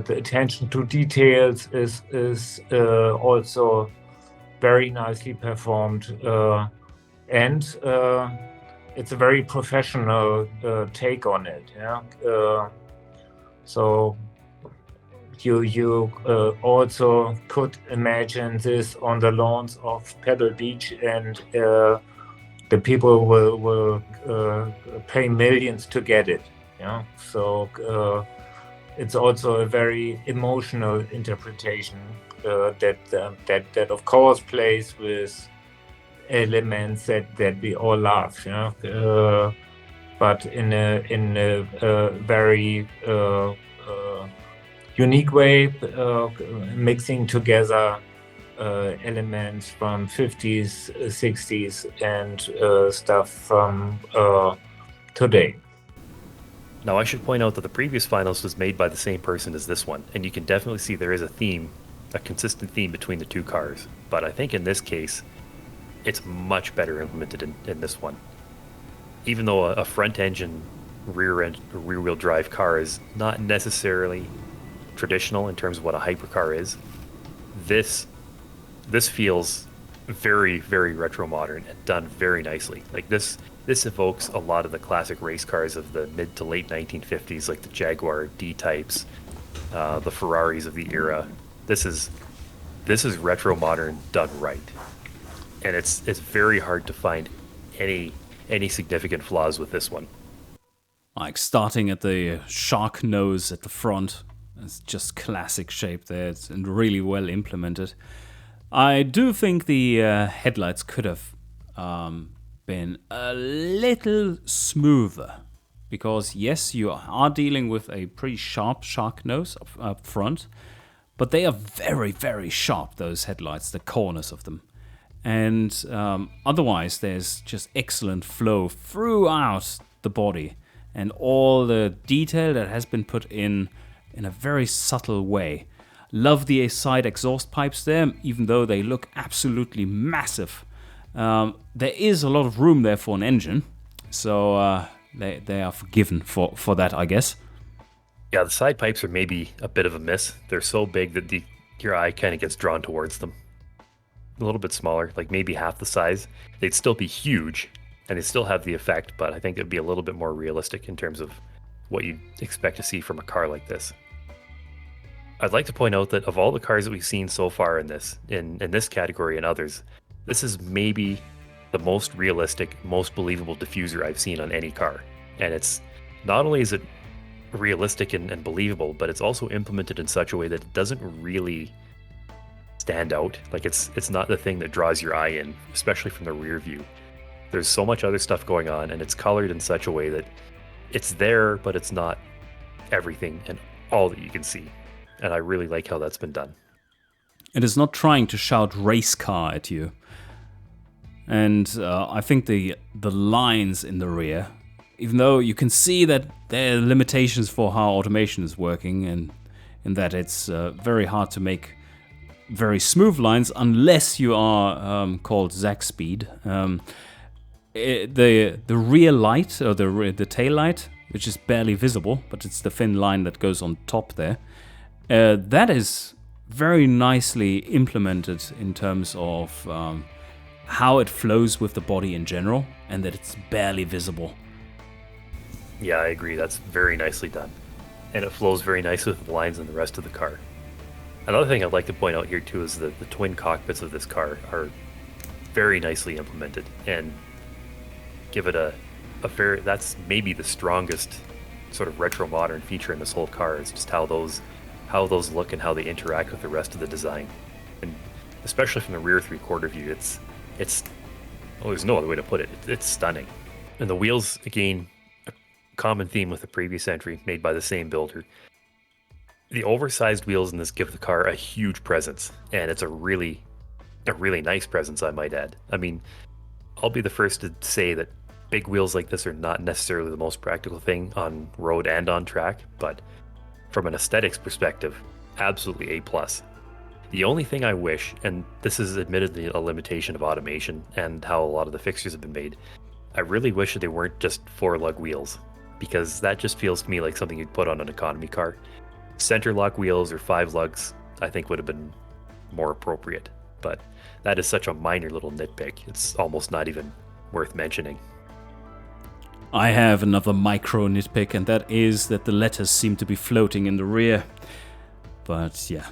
attention to details is also very nicely performed, and it's a very professional take on it. So you also could imagine this on the lawns of Pebble Beach, and the people will pay millions to get it. So it's also a very emotional interpretation that of course plays with elements that we all love. But in a very unique way, mixing together elements from 50s, 60s, and stuff from today.
Now, I should point out that the previous finals was made by the same person as this one, and you can definitely see there is a theme, a consistent theme between the two cars. But I think in this case, it's much better implemented in this one. Even though a front-engine, rear-wheel drive car is not necessarily traditional in terms of what a hypercar is, this feels very, very retro modern and done very nicely. Like this evokes a lot of the classic race cars of the mid to late 1950s, like the Jaguar D-types, the Ferraris of the era. This is retro modern done right, and it's very hard to find any significant flaws with this one.
Like starting at the shark nose at the front, it's just classic shape there. It's really well implemented. I do think the headlights could have been a little smoother, because yes, you are dealing with a pretty sharp shark nose up front, but they are very, very sharp, those headlights, the corners of them. And otherwise, there's just excellent flow throughout the body, and all the detail that has been put in a very subtle way. Love the side exhaust pipes there, even though they look absolutely massive. There is a lot of room there for an engine, so they are forgiven for that, I guess.
Yeah, the side pipes are maybe a bit of a miss. They're so big that your eye kind of gets drawn towards them. A little bit smaller, like maybe half the size. They'd still be huge, and they still have the effect, but I think it'd be a little bit more realistic in terms of what you'd expect to see from a car like this. I'd like to point out that of all the cars that we've seen so far in this category and others, this is maybe the most realistic, most believable diffuser I've seen on any car. And it's not only is it realistic and believable, but it's also implemented in such a way that it doesn't really stand out. Like it's not the thing that draws your eye in, especially from the rear view. There's so much other stuff going on, and it's colored in such a way that it's there, but it's not everything and all that you can see. And I really like how that's been done.
It is not trying to shout race car at you. And I think the lines in the rear, even though you can see that there are limitations for how automation is working, and in that it's very hard to make very smooth lines unless you are called Zack Speed. The rear light, or the tail light, which is barely visible, but it's the thin line that goes on top there, that is very nicely implemented in terms of how it flows with the body in general, and that it's barely visible.
Yeah, I agree. That's very nicely done. And it flows very nicely with the lines in the rest of the car. Another thing I'd like to point out here too is that the twin cockpits of this car are very nicely implemented and give it a very, that's maybe the strongest sort of retro modern feature in this whole car, is just how those look and how they interact with the rest of the design. And especially from the rear three-quarter view. It's well, there's no other way to put it. It's stunning. And the wheels, again, a common theme with the previous entry made by the same builder. The oversized wheels in this give the car a huge presence, and it's a really nice presence, I might add. I mean, I'll be the first to say that big wheels like this are not necessarily the most practical thing on road and on track, but from an aesthetics perspective, absolutely A+. The only thing I wish, and this is admittedly a limitation of automation and how a lot of the fixtures have been made, I really wish that they weren't just 4-lug wheels, because that just feels to me like something you'd put on an economy car. Center lock wheels or 5 lugs, I think, would have been more appropriate, but that is such a minor little nitpick, it's almost not even worth mentioning.
I have another micro nitpick, and that is that the letters seem to be floating in the rear. But yeah.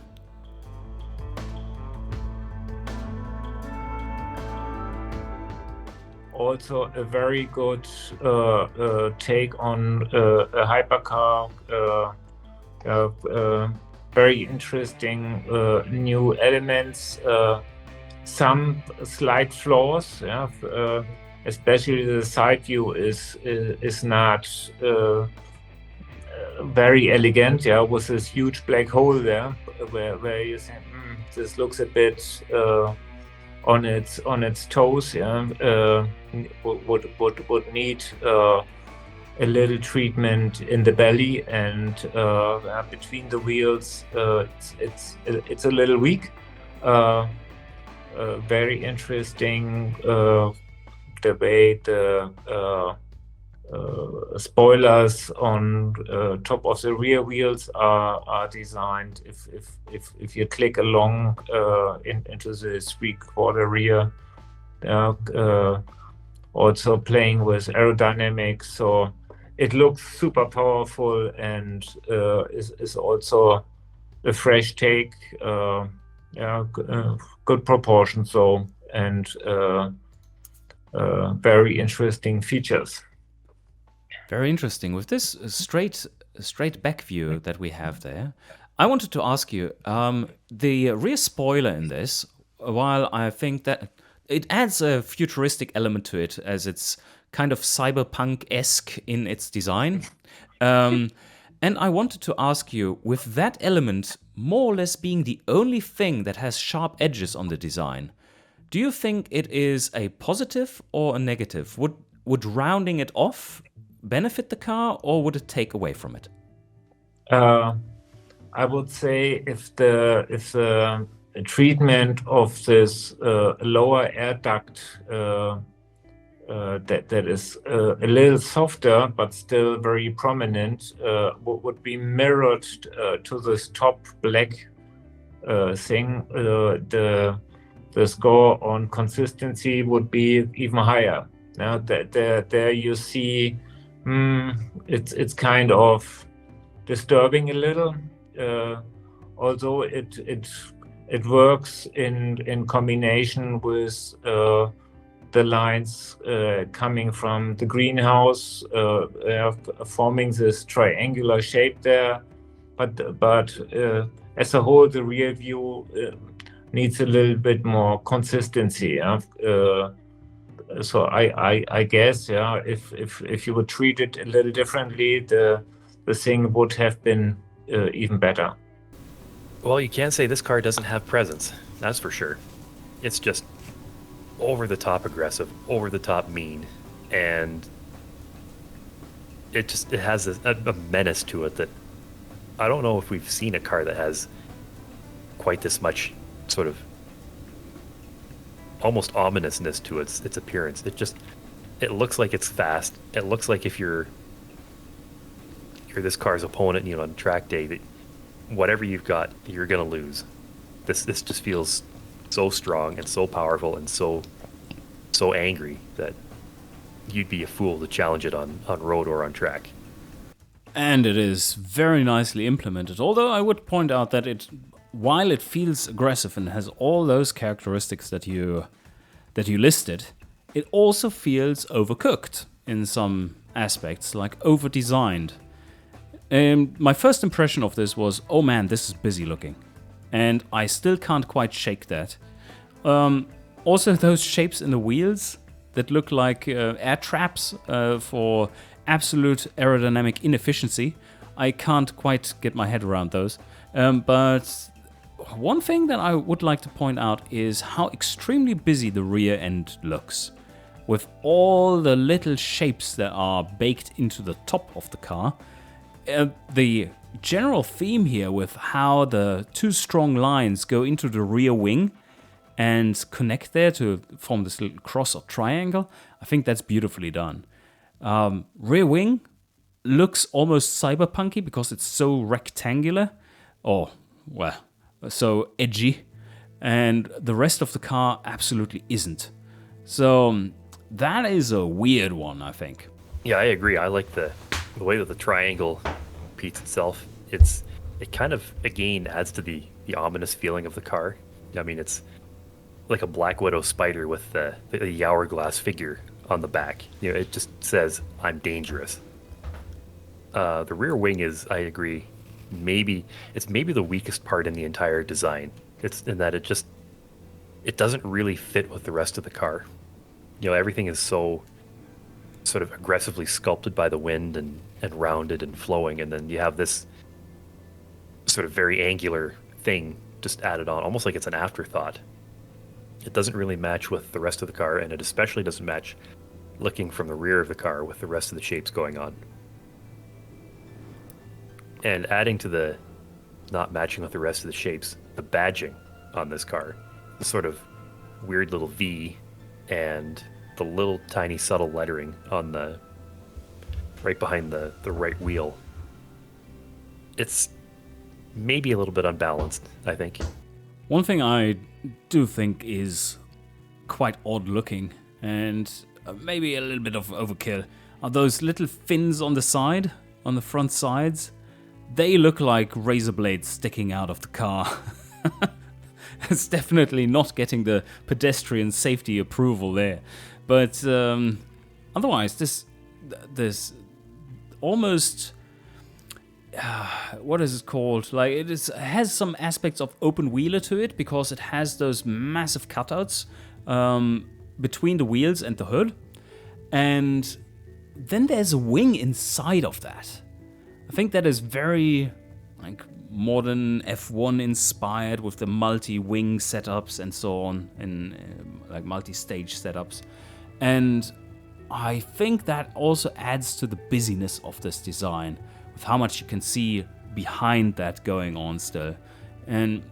Also a very good take on a hypercar. Very interesting new elements. Some slight flaws. Yeah, especially the side view is not very elegant. Yeah, with this huge black hole there, where you think this looks a bit on its toes. Yeah, would need a little treatment in the belly and between the wheels. It's a little weak. Very interesting the way the spoilers on top of the rear wheels are designed. If you click along into the 3/4 rear, also playing with aerodynamics, so it looks super powerful and is also a fresh take. Good proportion, so, and very interesting features.
Very interesting. With this straight back view that we have there, I wanted to ask you, the rear spoiler in this, while I think that it adds a futuristic element to it, as it's kind of cyberpunk-esque in its design. And I wanted to ask you, with that element more or less being the only thing that has sharp edges on the design, do you think it is a positive or a negative? Would rounding it off benefit the car, or would it take away from it?
I would say if the treatment of this lower air duct that is a little softer but still very prominent would be mirrored to this top black thing, the score on consistency would be even higher. Now there you see it's kind of disturbing a little, although it works in combination with the lines coming from the greenhouse, forming this triangular shape there. But as a whole, the rear view needs a little bit more consistency. So I guess, if you would treat it a little differently, the thing would have been even better.
Well, you can't say this car doesn't have presence, that's for sure. It's just over the top aggressive, over the top mean, and it has a menace to it that I don't know if we've seen a car that has quite this much sort of almost ominousness to its appearance. It looks like it's fast. It looks like if you're this car's opponent, on track day, that whatever you've got, you're gonna lose. This just feels so strong and so powerful and so angry that you'd be a fool to challenge it on road or on track.
And it is very nicely implemented, although I would point out that while it feels aggressive and has all those characteristics that you listed, it also feels overcooked in some aspects, like over-designed. My first impression of this was, oh man, this is busy looking. And I still can't quite shake that. Also, those shapes in the wheels that look like air traps for absolute aerodynamic inefficiency. I can't quite get my head around those. But one thing that I would like to point out is how extremely busy the rear end looks, with all the little shapes that are baked into the top of the car. The general theme here with how the two strong lines go into the rear wing and connect there to form this little cross or triangle, I think that's beautifully done. Rear wing looks almost cyberpunky because it's so rectangular, or, well, so edgy, and the rest of the car absolutely isn't. So that is a weird one, I think.
Yeah, I agree. I like the way that the triangle repeats itself. It kind of, again, adds to the ominous feeling of the car. I mean, it's like a Black Widow spider with the hourglass figure on the back. You know, it just says, I'm dangerous. The rear wing is, I agree, maybe the weakest part in the entire design. It's in that it doesn't really fit with the rest of the car. You know, everything is so sort of aggressively sculpted by the wind and rounded and flowing, and then you have this sort of very angular thing just added on, almost like it's an afterthought. It doesn't really match with the rest of the car, and it especially doesn't match looking from the rear of the car with the rest of the shapes going on. And adding to the not matching with the rest of the shapes, the badging on this car, the sort of weird little V and the little tiny subtle lettering on the right behind the right wheel. It's maybe a little bit unbalanced, I think.
One thing I do think is quite odd looking and maybe a little bit of overkill are those little fins on the side, on the front sides. They look like razor blades sticking out of the car. It's definitely not getting the pedestrian safety approval there. But otherwise, this almost... what is it called? Like it has some aspects of open wheeler to it because it has those massive cutouts between the wheels and the hood, and then there's a wing inside of that. I think that is very like modern F1 inspired with the multi-wing setups and so on, and like multi-stage setups, and I think that also adds to the busyness of this design, with how much you can see behind that going on still. And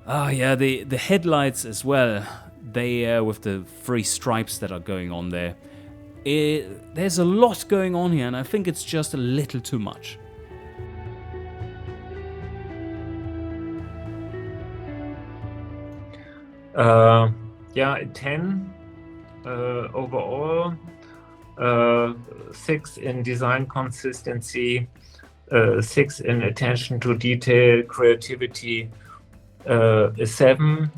the headlights as well, they with the three stripes that are going on there, there's a lot going on here, and I think it's just a little too much.
Yeah, 10 overall. 6 in design consistency, 6 in attention to detail, creativity, 7,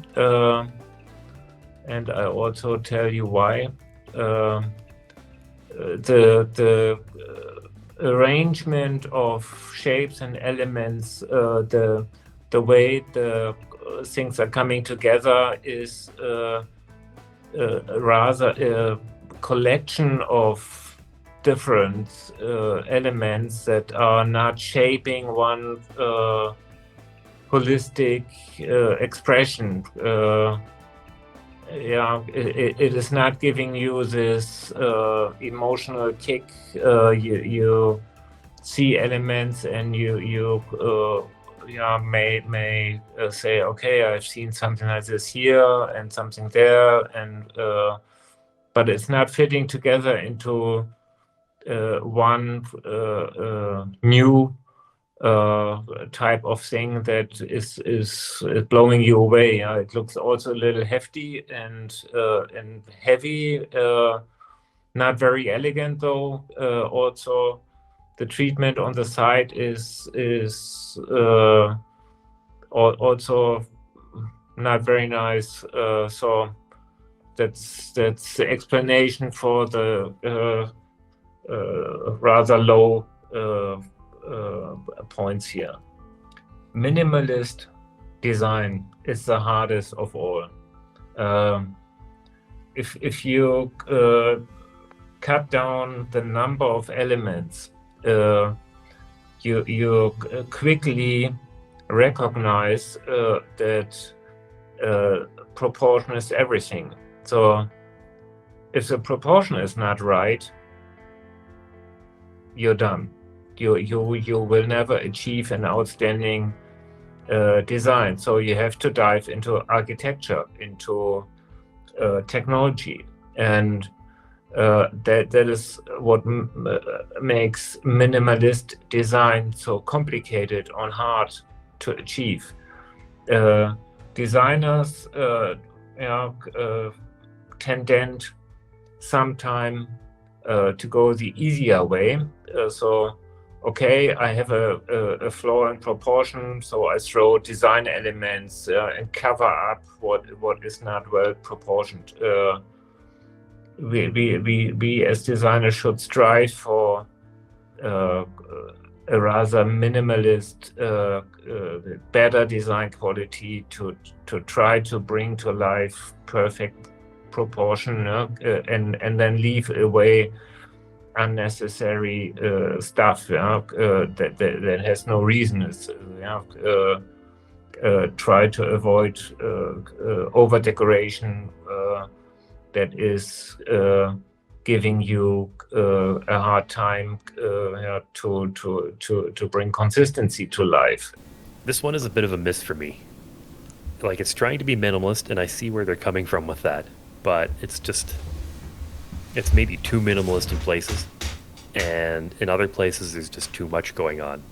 and I also tell you why. The arrangement of shapes and elements, the way the things are coming together is rather a collection of different elements that are not shaping one holistic expression. It is not giving you this emotional kick. You see elements and you may say, okay, I've seen something like this here and something there, and but it's not fitting together into one new type of thing that is blowing you away. It looks also a little hefty and heavy, not very elegant though. Also, the treatment on the side is also not very nice. So that's the explanation for the rather low points here. Minimalist design is the hardest of all. If you cut down the number of elements, you quickly recognize that proportion is everything. So if the proportion is not right, you're done. You will never achieve an outstanding design. So you have to dive into architecture, into technology, and that is what makes minimalist design so complicated and hard to achieve. Designers tend sometime to go the easier way. Okay, I have a flaw in proportion, so I throw design elements and cover up what is not well proportioned. We as designers should strive for a rather minimalist, better design quality to try to bring to life perfect proportion, and then leave away unnecessary stuff that has no reason. Try to avoid over decoration that is giving you a hard time to bring consistency to life.
This one is a bit of a miss for me. Like, it's trying to be minimalist, and I see where they're coming from with that, but it's maybe too minimalist in places, and in other places there's just too much going on.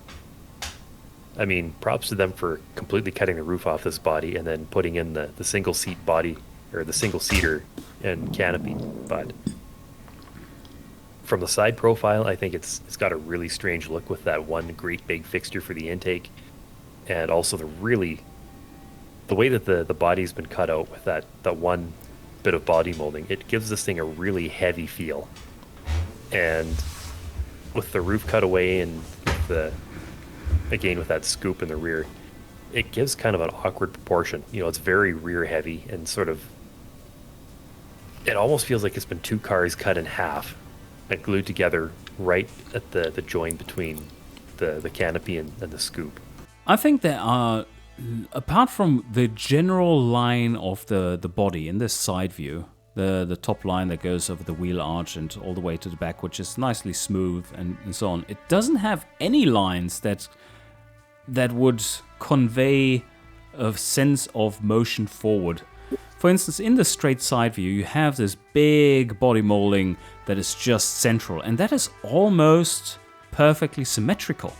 I mean, props to them for completely cutting the roof off this body and then putting in the single seat body, or the single seater and canopy, but from the side profile, I think it's got a really strange look with that one great big fixture for the intake, and also the way that the body's been cut out with that one bit of body molding. It gives this thing a really heavy feel, and with the roof cut away and with that scoop in the rear, it gives kind of an awkward proportion. It's very rear heavy, and sort of, it almost feels like it's been two cars cut in half and glued together right at the joint between the canopy and the scoop.
I think there are, apart from the general line of the body in this side view, the top line that goes over the wheel arch and all the way to the back, which is nicely smooth and so on, it doesn't have any lines that would convey a sense of motion forward. For instance, in the straight side view, you have this big body molding that is just central, and that is almost perfectly symmetrical.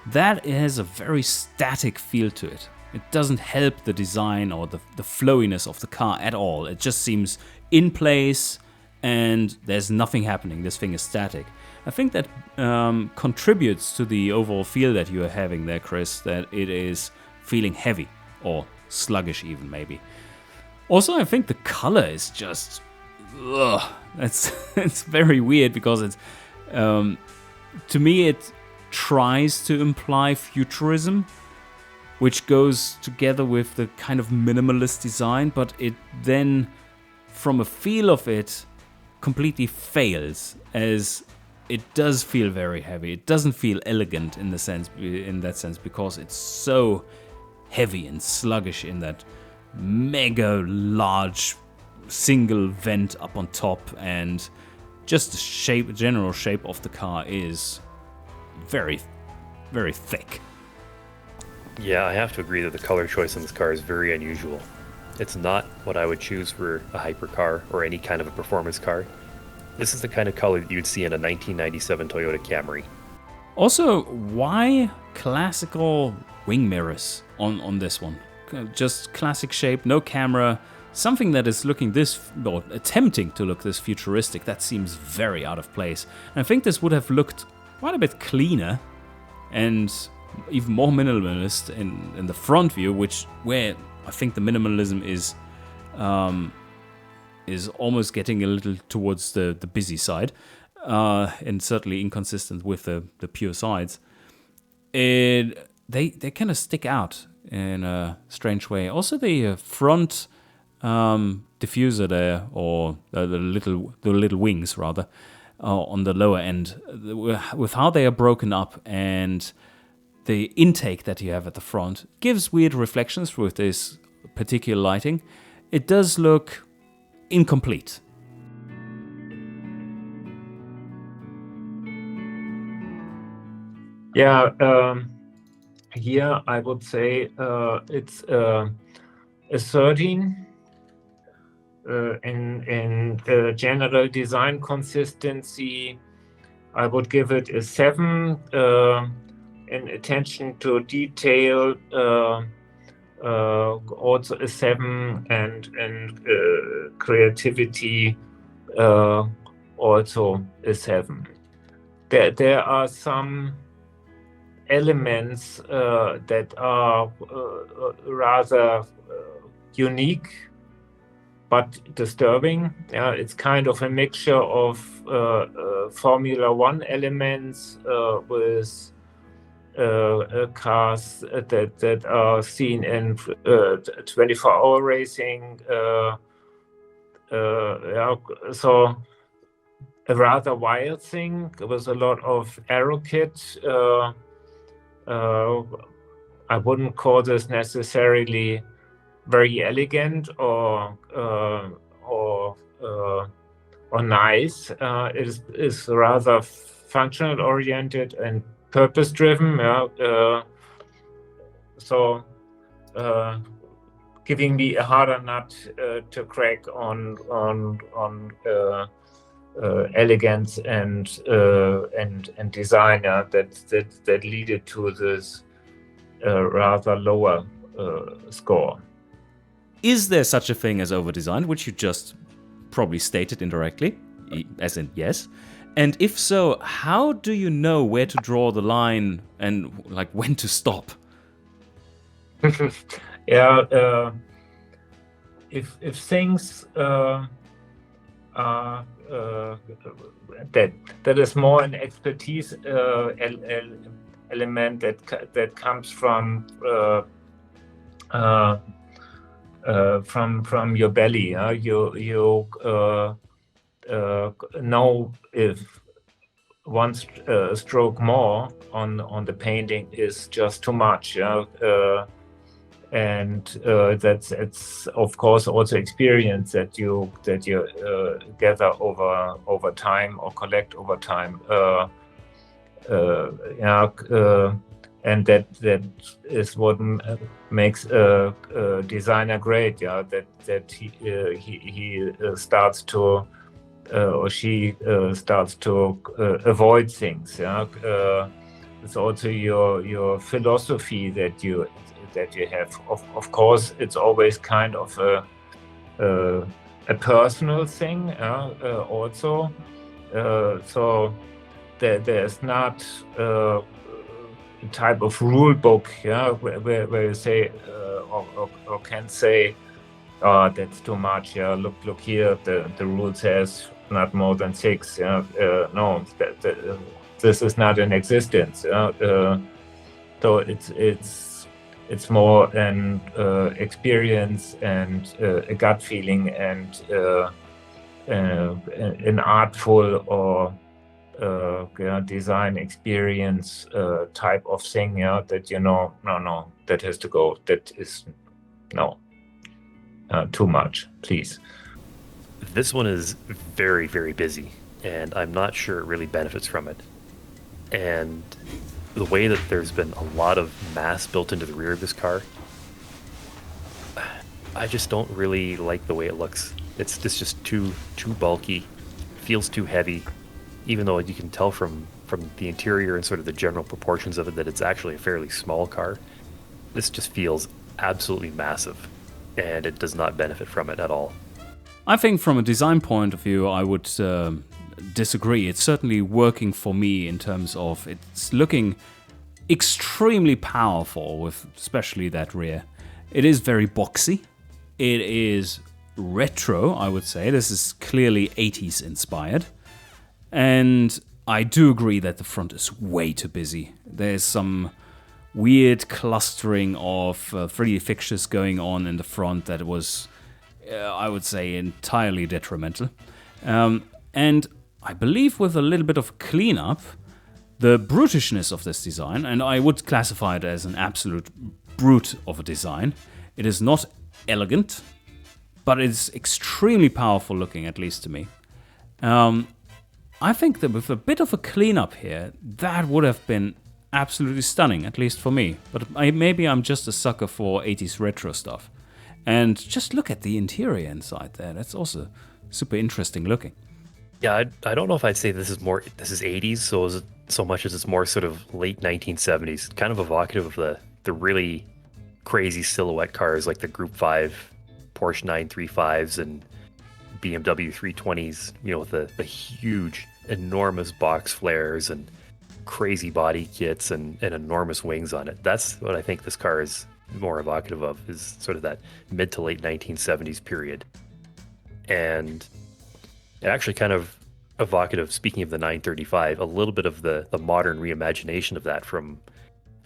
That has a very static feel to it. It doesn't help the design or the flowiness of the car at all. It just seems in place and there's nothing happening. This thing is static. I think that contributes to the overall feel that you are having there, Chris, that it is feeling heavy or sluggish even, maybe. Also, I think the color is just... it's very weird, because it's... to me, it tries to imply futurism, which goes together with the kind of minimalist design, but it then, from a feel of it, completely fails, as it does feel very heavy. It doesn't feel elegant in that sense, because it's so heavy and sluggish in that mega large single vent up on top, and just the general shape of the car is very, very thick.
Yeah, I have to agree that the color choice on this car is very unusual. It's not what I would choose for a hypercar or any kind of a performance car. This is the kind of color that you'd see in a 1997 Toyota Camry.
Also, why classical wing mirrors on this one? Just classic shape, no camera, something that is looking or attempting to look this futuristic. That seems very out of place. And I think this would have looked quite a bit cleaner and even more minimalist in the front view, where I think the minimalism is almost getting a little towards the busy side, and certainly inconsistent with the pure sides. They kind of stick out in a strange way. Also, the front diffuser there, or the little wings rather, on the lower end, with how they are broken up and the intake that you have at the front gives weird reflections with this particular lighting. It does look incomplete.
Yeah, here I would say it's a 13 in general design consistency. I would give it a 7 in attention to detail. Also a 7, and creativity also a 7. There are some elements that are rather unique but disturbing. It's kind of a mixture of Formula One elements with cars that are seen in 24-hour racing. So a rather wild thing with a lot of aero kit. I wouldn't call this necessarily very elegant or nice. It is rather functional oriented and purpose driven. So giving me a harder nut to crack on elegance and design that lead to this rather lower score.
Is there such a thing as over-designed, which you just probably stated indirectly, as in yes? And if so, how do you know where to draw the line and like when to stop?
Yeah, if things are that is more an expertise element that comes from your belly. You know if one stroke more on the painting is just too much. And it's of course also experience that you gather over time or collect over time. And that is what makes a designer great. That he starts to or she starts to avoid things. It's also your philosophy that you have. Of course, it's always kind of a personal thing. Also, so there's not a type of rule book, where you say or can say, oh, that's too much. Look here. The rule says not more than 6. No, this is not in existence. So it's more an experience and a gut feeling and an artful or design experience type of thing. That no, that has to go. That is too much, please.
This one is very, very busy, and I'm not sure it really benefits from it. And the way that there's been a lot of mass built into the rear of this car, I just don't really like the way it looks. It's just too bulky, feels too heavy, even though you can tell from the interior and sort of the general proportions of it that it's actually a fairly small car. This just feels absolutely massive, and it does not benefit from it at all.
I think from a design point of view, I would disagree. It's certainly working for me in terms of it's looking extremely powerful with especially that rear. It is very boxy. It is retro, I would say. This is clearly 80s inspired. And I do agree that the front is way too busy. There's some weird clustering of 3D fixtures going on in the front that was, I would say, entirely detrimental. And I believe with a little bit of cleanup, the brutishness of this design, and I would classify it as an absolute brute of a design. It is not elegant, but it's extremely powerful looking, at least to me. I think that with a bit of a cleanup here, that would have been absolutely stunning, at least for me. But maybe I'm just a sucker for 80s retro stuff. And just look at the interior inside there. That's also super interesting looking.
Yeah, I don't know if I'd say this is 80s, so much as it's more sort of late 1970s, kind of evocative of the really crazy silhouette cars like the Group 5 Porsche 935s and BMW 320s, with the huge, enormous box flares and crazy body kits and enormous wings on it. That's what I think this car is more evocative of, is sort of that mid to late 1970s period. And it actually kind of evocative, speaking of the 935, a little bit of the modern reimagination of that from,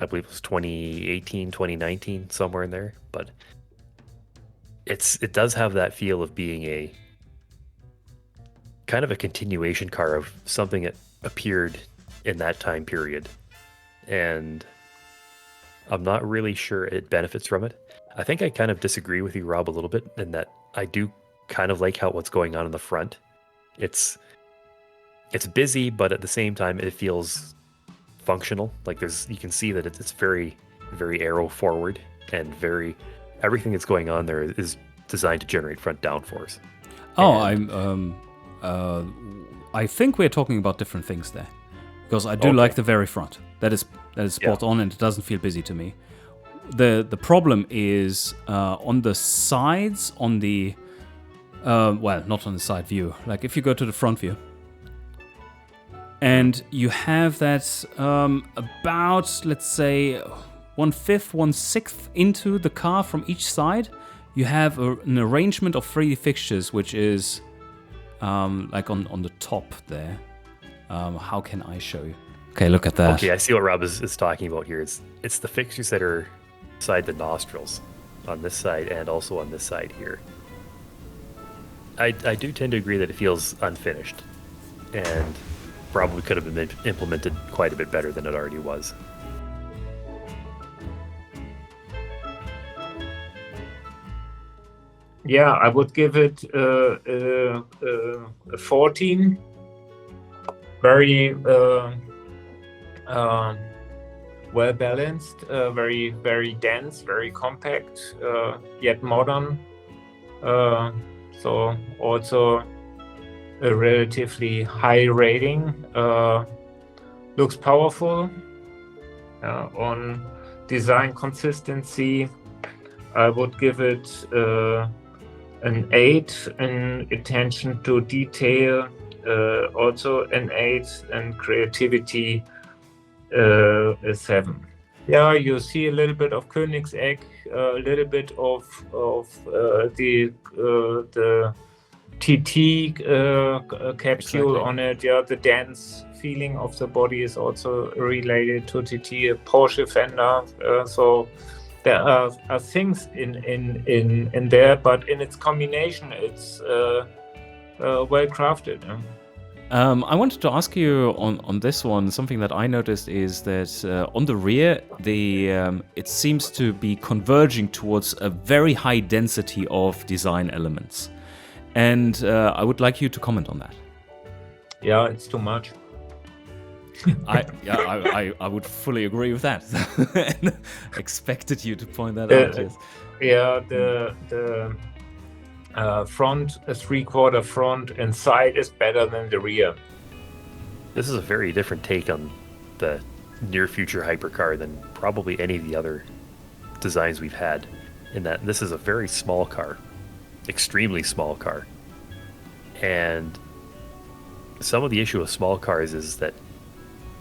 I believe it was 2018, 2019, somewhere in there. But it does have that feel of being a kind of a continuation car of something that appeared in that time period. And I'm not really sure it benefits from it. I think I kind of disagree with you, Rob, a little bit, in that I do kind of like what's going on in the front. It's busy, but at the same time it feels functional. Like you can see that it's very, very aero forward, and everything that's going on there is designed to generate front downforce.
I think we're talking about different things there, because I do like the very front. That is spot on, and it doesn't feel busy to me. The problem is on the sides, on the not on the side view. Like if you go to the front view, and you have that about, let's say, 1/5, 1/6 into the car from each side, you have an arrangement of 3D fixtures, which is like on the top there. How can I show you? Okay, look at that.
Okay, I see what Rob is talking about here. It's the fixtures that are beside the nostrils on this side and also on this side here. I do tend to agree that it feels unfinished and probably could have been implemented quite a bit better than it already was.
Yeah, I would give it a 14. Very well balanced, very, very dense, very compact, yet modern. So also a relatively high rating. Looks powerful. On design consistency, I would give it an 8 in attention to detail, also an 8, and creativity a 7. Yeah, you see a little bit of Koenigsegg, a little bit of the TT capsule on it. Yeah, the dense feeling of the body is also related to TT, a Porsche fender. So there are things in there, but in its combination, it's well crafted.
I wanted to ask you on this one, something that I noticed is that on the rear, it seems to be converging towards a very high density of design elements. And I would like you to comment on that.
Yeah, it's too much.
I would fully agree with that. Expected you to point that out. Yes.
Yeah, the front, a 3/4 front and side is better than the rear.
This is a very different take on the near future hypercar than probably any of the other designs we've had, in that this is a very small car, extremely small car. And some of the issue with small cars is that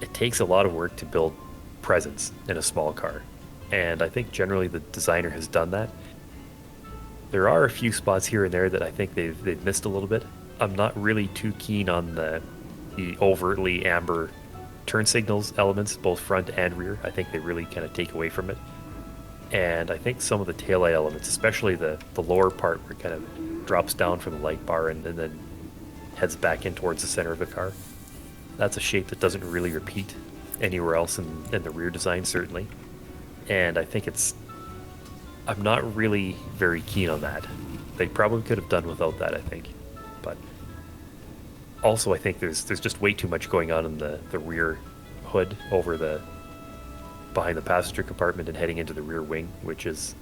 it takes a lot of work to build presence in a small car. And I think generally the designer has done that. There are a few spots here and there that I think they've missed a little bit. I'm not really too keen on the overtly amber turn signals elements, both front and rear. I think they really kind of take away from it. And I think some of the taillight elements, especially the lower part where it kind of drops down from the light bar and then heads back in towards the center of the car, that's a shape that doesn't really repeat anywhere else in the rear design, certainly. And I think I'm not really very keen on that. They probably could have done without that, I think. But also I think there's just way too much going on in the rear hood over behind the passenger compartment and heading into the rear wing, which is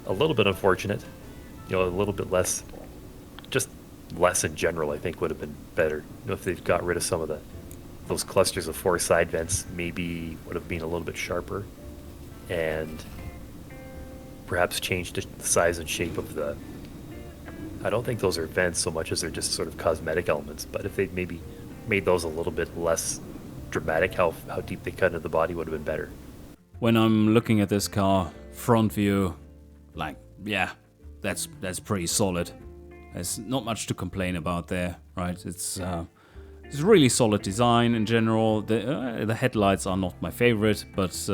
a little bit unfortunate. A little bit less in general, I think would have been better. If they've got rid of some of those clusters of 4 side vents, maybe would have been a little bit sharper, and perhaps changed the size and shape of I don't think those are vents so much as they're just sort of cosmetic elements, but if they'd maybe made those a little bit less dramatic, how deep they cut into the body would have been better.
When I'm looking at this car, front view, that's pretty solid. There's not much to complain about there, right? It's really solid design in general. The headlights are not my favorite, but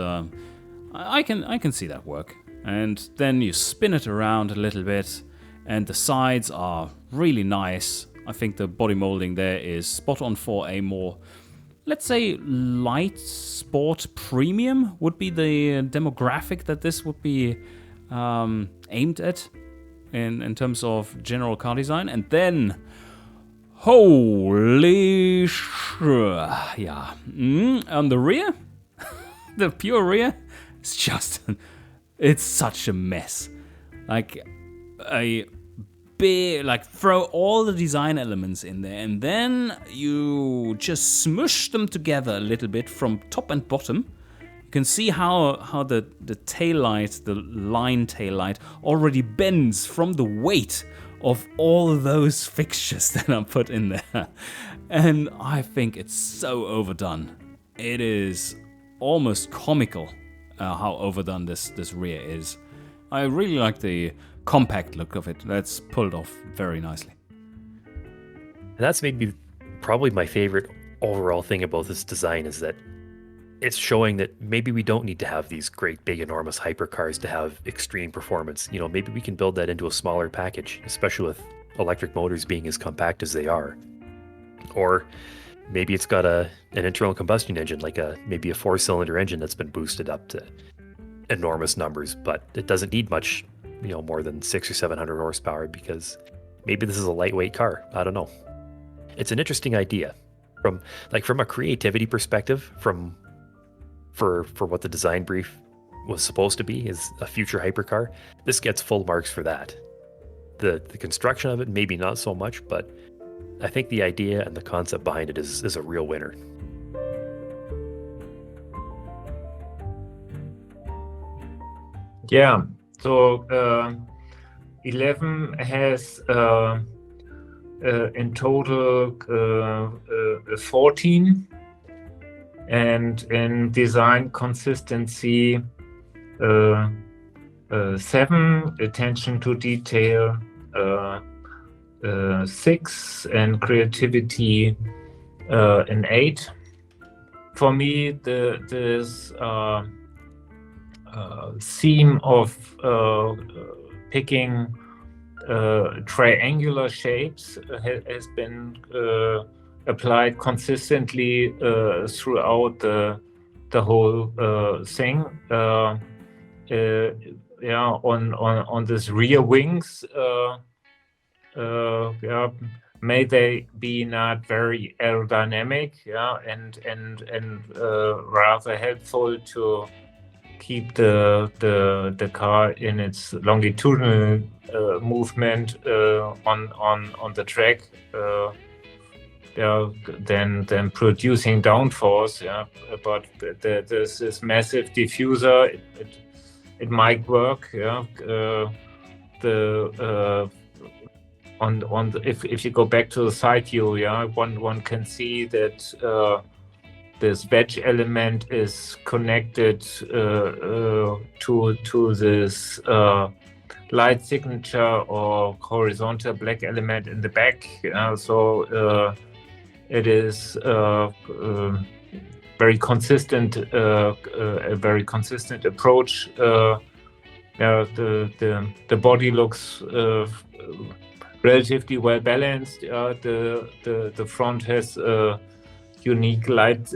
I can see that work. And then you spin it around a little bit, and the sides are really nice. I think the body molding there is spot on for a more, let's say, light sport premium would be the demographic that this would be aimed at in terms of general car design. And then, holy yeah. On the rear, the pure rear, it's such a mess. Throw all the design elements in there, and then you just smush them together a little bit from top and bottom. You can see how the taillight, the line taillight, already bends from the weight of all those fixtures that are put in there. And I think it's so overdone. It is almost comical how overdone this rear is. I really like the compact look of it. That's pulled off very nicely.
And that's maybe probably my favorite overall thing about this design, is that it's showing that maybe we don't need to have these great big enormous hypercars to have extreme performance. Maybe we can build that into a smaller package, especially with electric motors being as compact as they are. Or maybe it's got an internal combustion engine, maybe a 4-cylinder engine that's been boosted up to enormous numbers, but it doesn't need much, more than 600 or 700 horsepower, because maybe this is a lightweight car. I don't know. It's an interesting idea from a creativity perspective, for what the design brief was supposed to be is a future hypercar. This gets full marks for that. The construction of it, maybe not so much, but I think the idea and the concept behind it is a real winner.
Yeah, so 11 has in total 14, and in design consistency 7, attention to detail 6, and creativity an 8. For me, this theme of picking triangular shapes has been applied consistently throughout the whole thing. On this rear wings, may they be not very aerodynamic, and rather helpful to keep the car in its longitudinal movement on the track, than producing downforce. But there's this massive diffuser. It might work. If you go back to the side view, one can see that this wedge element is connected to this light signature or horizontal black element in the back. So it is very consistent, a very consistent approach. The body looks relatively well balanced. The front has a unique light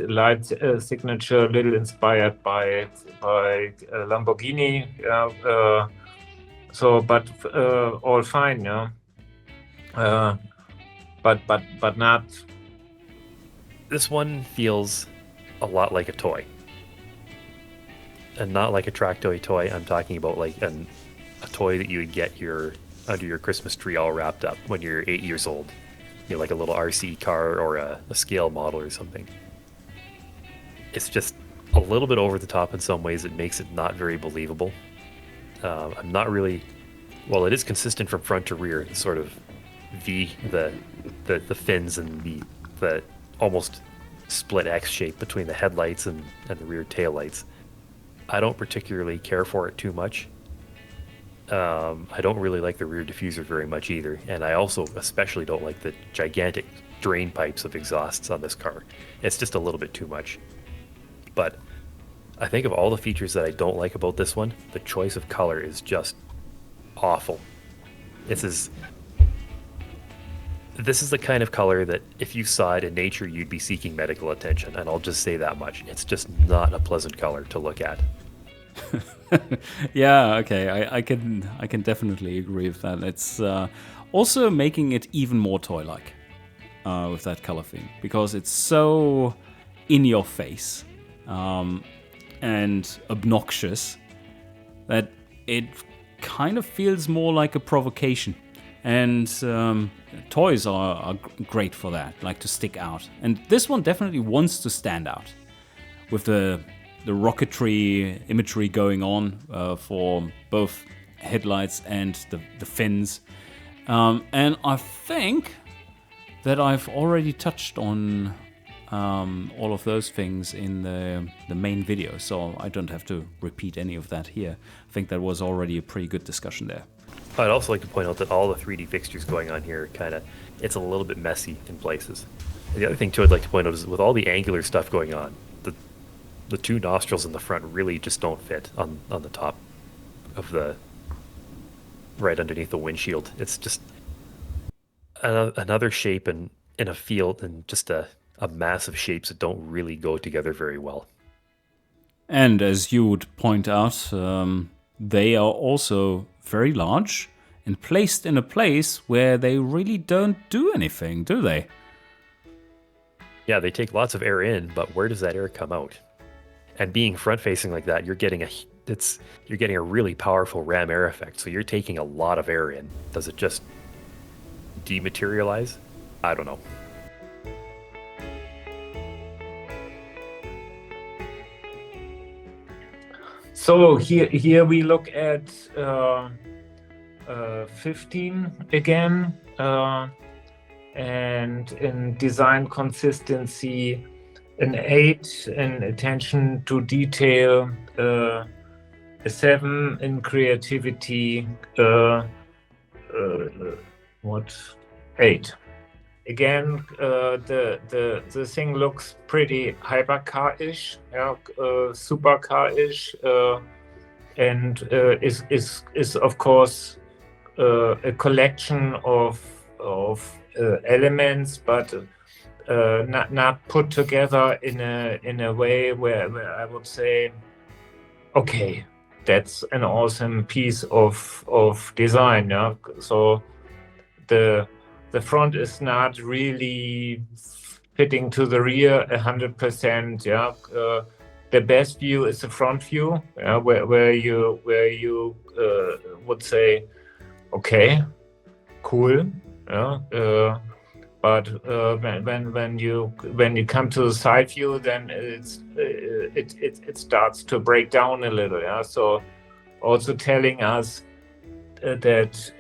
signature, a little inspired by Lamborghini. But all fine, but not.
This one feels a lot like a toy, and not like a track toy. I'm talking about like a toy that you would get under your Christmas tree all wrapped up when you're 8 years old. Like a little RC car or a scale model or something. It's just a little bit over the top in some ways. It makes it not very believable. I'm not really. Well, it is consistent from front to rear. It's sort of the fins and the almost split X shape between the headlights and the rear taillights. I don't particularly care for it too much. I don't really like the rear diffuser very much either, and I also especially don't like the gigantic drain pipes of exhausts on this car. It's just a little bit too much. But I think of all the features that I don't like about this one, the choice of color is just awful. This is the kind of color that if you saw it in nature, you'd be seeking medical attention, and I'll just say that much. It's just not a pleasant color to look at.
Yeah, okay, I can definitely agree with that. It's also making it even more toy-like with that color theme, because it's so in your face and obnoxious that it kind of feels more like a provocation. And toys are great for that, like to stick out. And this one definitely wants to stand out with the rocketry imagery going on for both headlights and the fins. And I think that I've already touched on all of those things in the main video, so I don't have to repeat any of that here. I think that was already a pretty good discussion there.
I'd also like to point out that all the 3D fixtures going on here it's a little bit messy in places. The other thing too I'd like to point out is with all the angular stuff going on, the two nostrils in the front really just don't fit on the top of right underneath the windshield. It's just another shape in a field and just a mass of shapes that don't really go together very well.
And as you would point out, they are also very large and placed in a place where they really don't do anything, do they?
Yeah, they take lots of air in, but where does that air come out? And being front-facing like that, you're getting a really powerful ram air effect. So you're taking a lot of air in. Does it just dematerialize? I don't know.
So here we look at 15 again, and in design consistency, an 8 in attention to detail, a 7 in creativity, 8. Again, the thing looks pretty hypercar-ish, supercar-ish, and is of course a collection of elements, but not put together in a way where I would say, okay, that's an awesome piece of design. Yeah? So the front is not really fitting to the rear 100%. Yeah, the best view is the front view, where you would say, okay, cool. Yeah, but when you come to the side view, then it starts to break down a little. Yeah, so also telling us that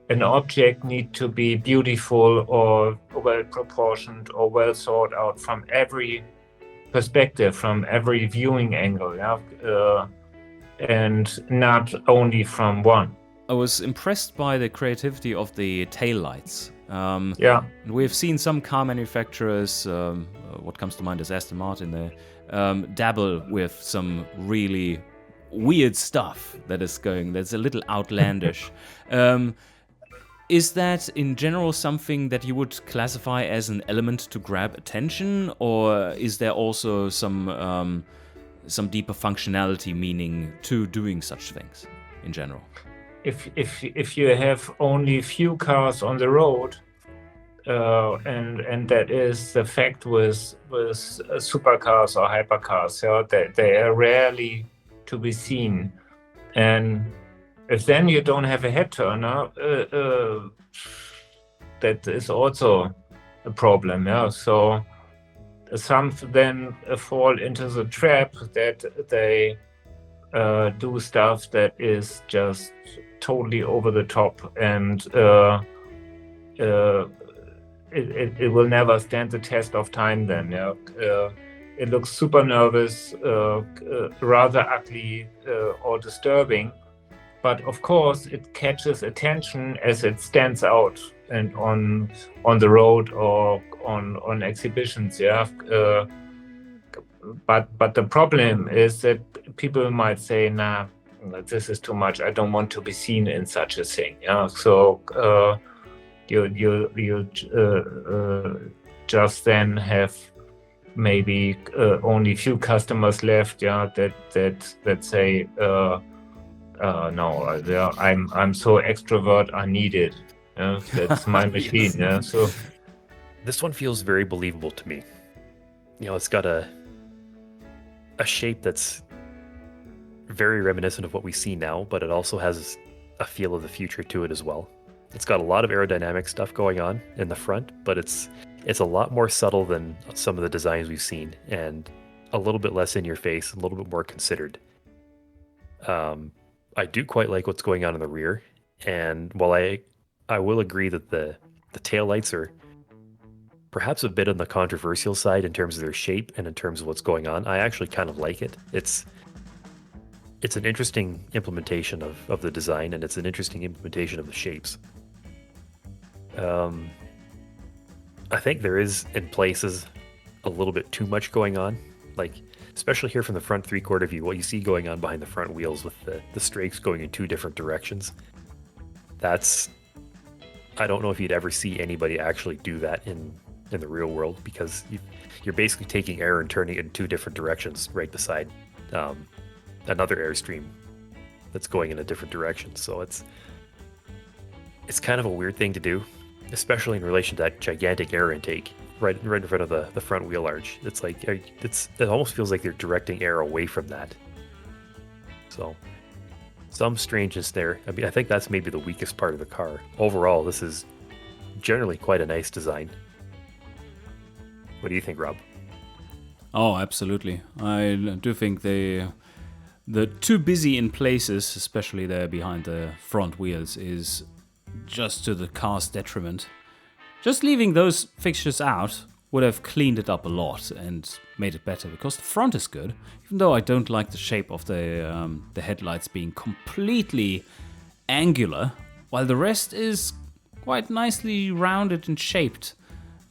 an object needs to be beautiful or well proportioned or well thought out from every perspective, from every viewing angle, and not only from one.
I was impressed by the creativity of the taillights.
Yeah.
We've seen some car manufacturers, what comes to mind is Aston Martin, there, dabble with some really weird stuff that's a little outlandish. Is that in general something that you would classify as an element to grab attention, or is there also some deeper functionality meaning to doing such things in general?
If you have only few cars on the road, and that is the fact with supercars or hypercars, they are rarely to be seen, and if then you don't have a head turner, that is also a problem. So some then fall into the trap that they do stuff that is just totally over the top, and it will never stand the test of time then. It looks super nervous, rather ugly, or disturbing, but of course it catches attention as it stands out and on the road or on exhibitions. But the problem is that people might say, nah, this is too much, I don't want to be seen in such a thing. So you just then have maybe only few customers left, that say, no, I'm so extrovert, I need it. That's my machine.
Yes.
So
this one feels very believable to me. It's got a shape that's very reminiscent of what we see now, but it also has a feel of the future to it as well. It's got a lot of aerodynamic stuff going on in the front, but it's a lot more subtle than some of the designs we've seen, and a little bit less in your face, a little bit more considered. I do quite like what's going on in the rear, and while I will agree that the taillights are perhaps a bit on the controversial side in terms of their shape and in terms of what's going on, I actually kind of like it. It's an interesting implementation of the design, and it's an interesting implementation of the shapes. I think there is, in places, a little bit too much going on, like especially here from the front three-quarter view, what you see going on behind the front wheels with the strakes going in two different directions. I don't know if you'd ever see anybody actually do that in the real world, because you're basically taking air and turning it in two different directions right beside another airstream that's going in a different direction. So it's kind of a weird thing to do, especially in relation to that gigantic air intake right in front of the front wheel arch. It's like it almost feels like they're directing air away from that. So some strangeness there. I mean, I think that's maybe the weakest part of the car. Overall, this is generally quite a nice design. What do you think, Rob?
Oh, absolutely. I do think they're too busy in places, especially there behind the front wheels, is just to the car's detriment. Just leaving those fixtures out would have cleaned it up a lot and made it better, because the front is good, even though I don't like the shape of the headlights being completely angular, while the rest is quite nicely rounded and shaped.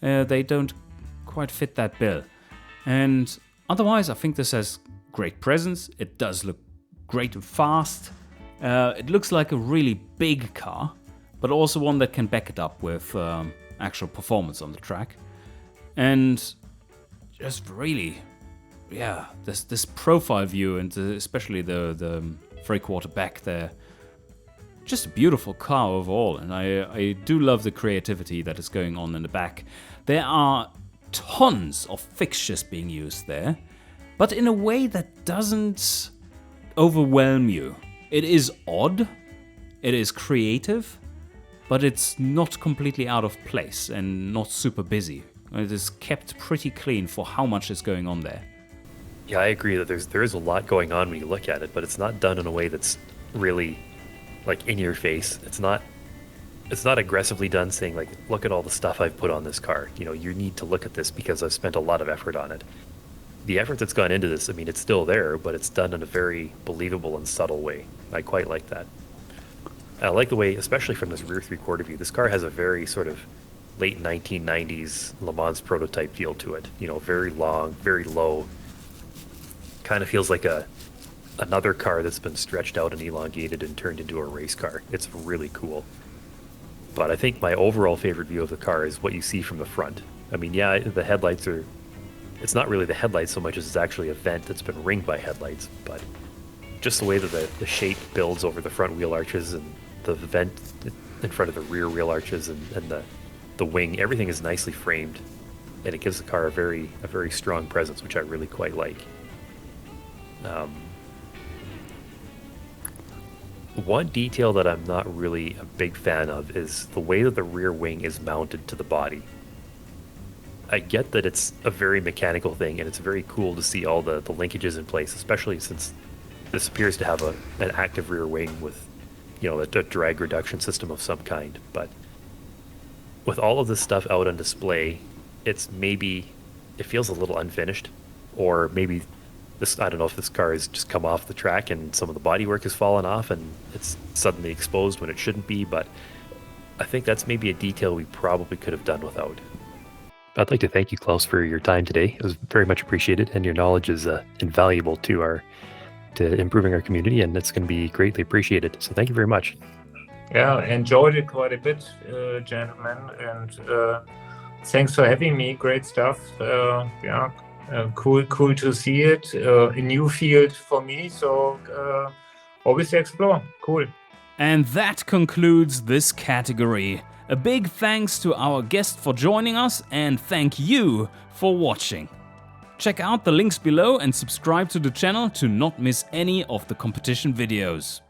They don't quite fit that bill. And otherwise, I think this has great presence. It does look great and fast. It looks like a really big car, but also one that can back it up with actual performance on the track. And just really, this profile view, and especially the 3/4 back there, just a beautiful car overall. And I do love the creativity that is going on in the back. There are tons of fixtures being used there, but in a way that doesn't overwhelm you. It is odd, it is creative, but it's not completely out of place and not super busy. It is kept pretty clean for how much is going on there.
Yeah, I agree that there is a lot going on when you look at it, but it's not done in a way that's really like in your face. It's not aggressively done saying like, look at all the stuff I've put on this car. You need to look at this because I've spent a lot of effort on it. The effort that's gone into this, I mean, it's still there, but it's done in a very believable and subtle way. I quite like that. I like the way, especially from this rear 3/4 view, this car has a very sort of late 1990s Le Mans prototype feel to it. You know, very long, very low. Kind of feels like another car that's been stretched out and elongated and turned into a race car. It's really cool. But I think my overall favorite view of the car is what you see from the front. I mean, yeah, the headlights are... It's not really the headlights so much as it's actually a vent that's been ringed by headlights, but just the way that the shape builds over the front wheel arches and the vent in front of the rear wheel arches and the wing, everything is nicely framed, and it gives the car a very strong presence, which I really quite like. One detail that I'm not really a big fan of is the way that the rear wing is mounted to the body. I get that it's a very mechanical thing, and it's very cool to see all the linkages in place, especially since this appears to have an active rear wing with, you know, a drag reduction system of some kind. But with all of this stuff out on display, it feels a little unfinished, or maybe I don't know if this car has just come off the track and some of the bodywork has fallen off and it's suddenly exposed when it shouldn't be, but I think that's maybe a detail we probably could have done without. I'd like to thank you, Klaus, for your time today. It was very much appreciated, and your knowledge is invaluable to improving our community, and it's going to be greatly appreciated. So thank you very much.
Yeah, enjoyed it quite a bit, gentlemen, and thanks for having me. Great stuff. Cool to see it. A new field for me, so always explore. Cool.
And that concludes this category. A big thanks to our guest for joining us, and thank you for watching. Check out the links below and subscribe to the channel to not miss any of the competition videos.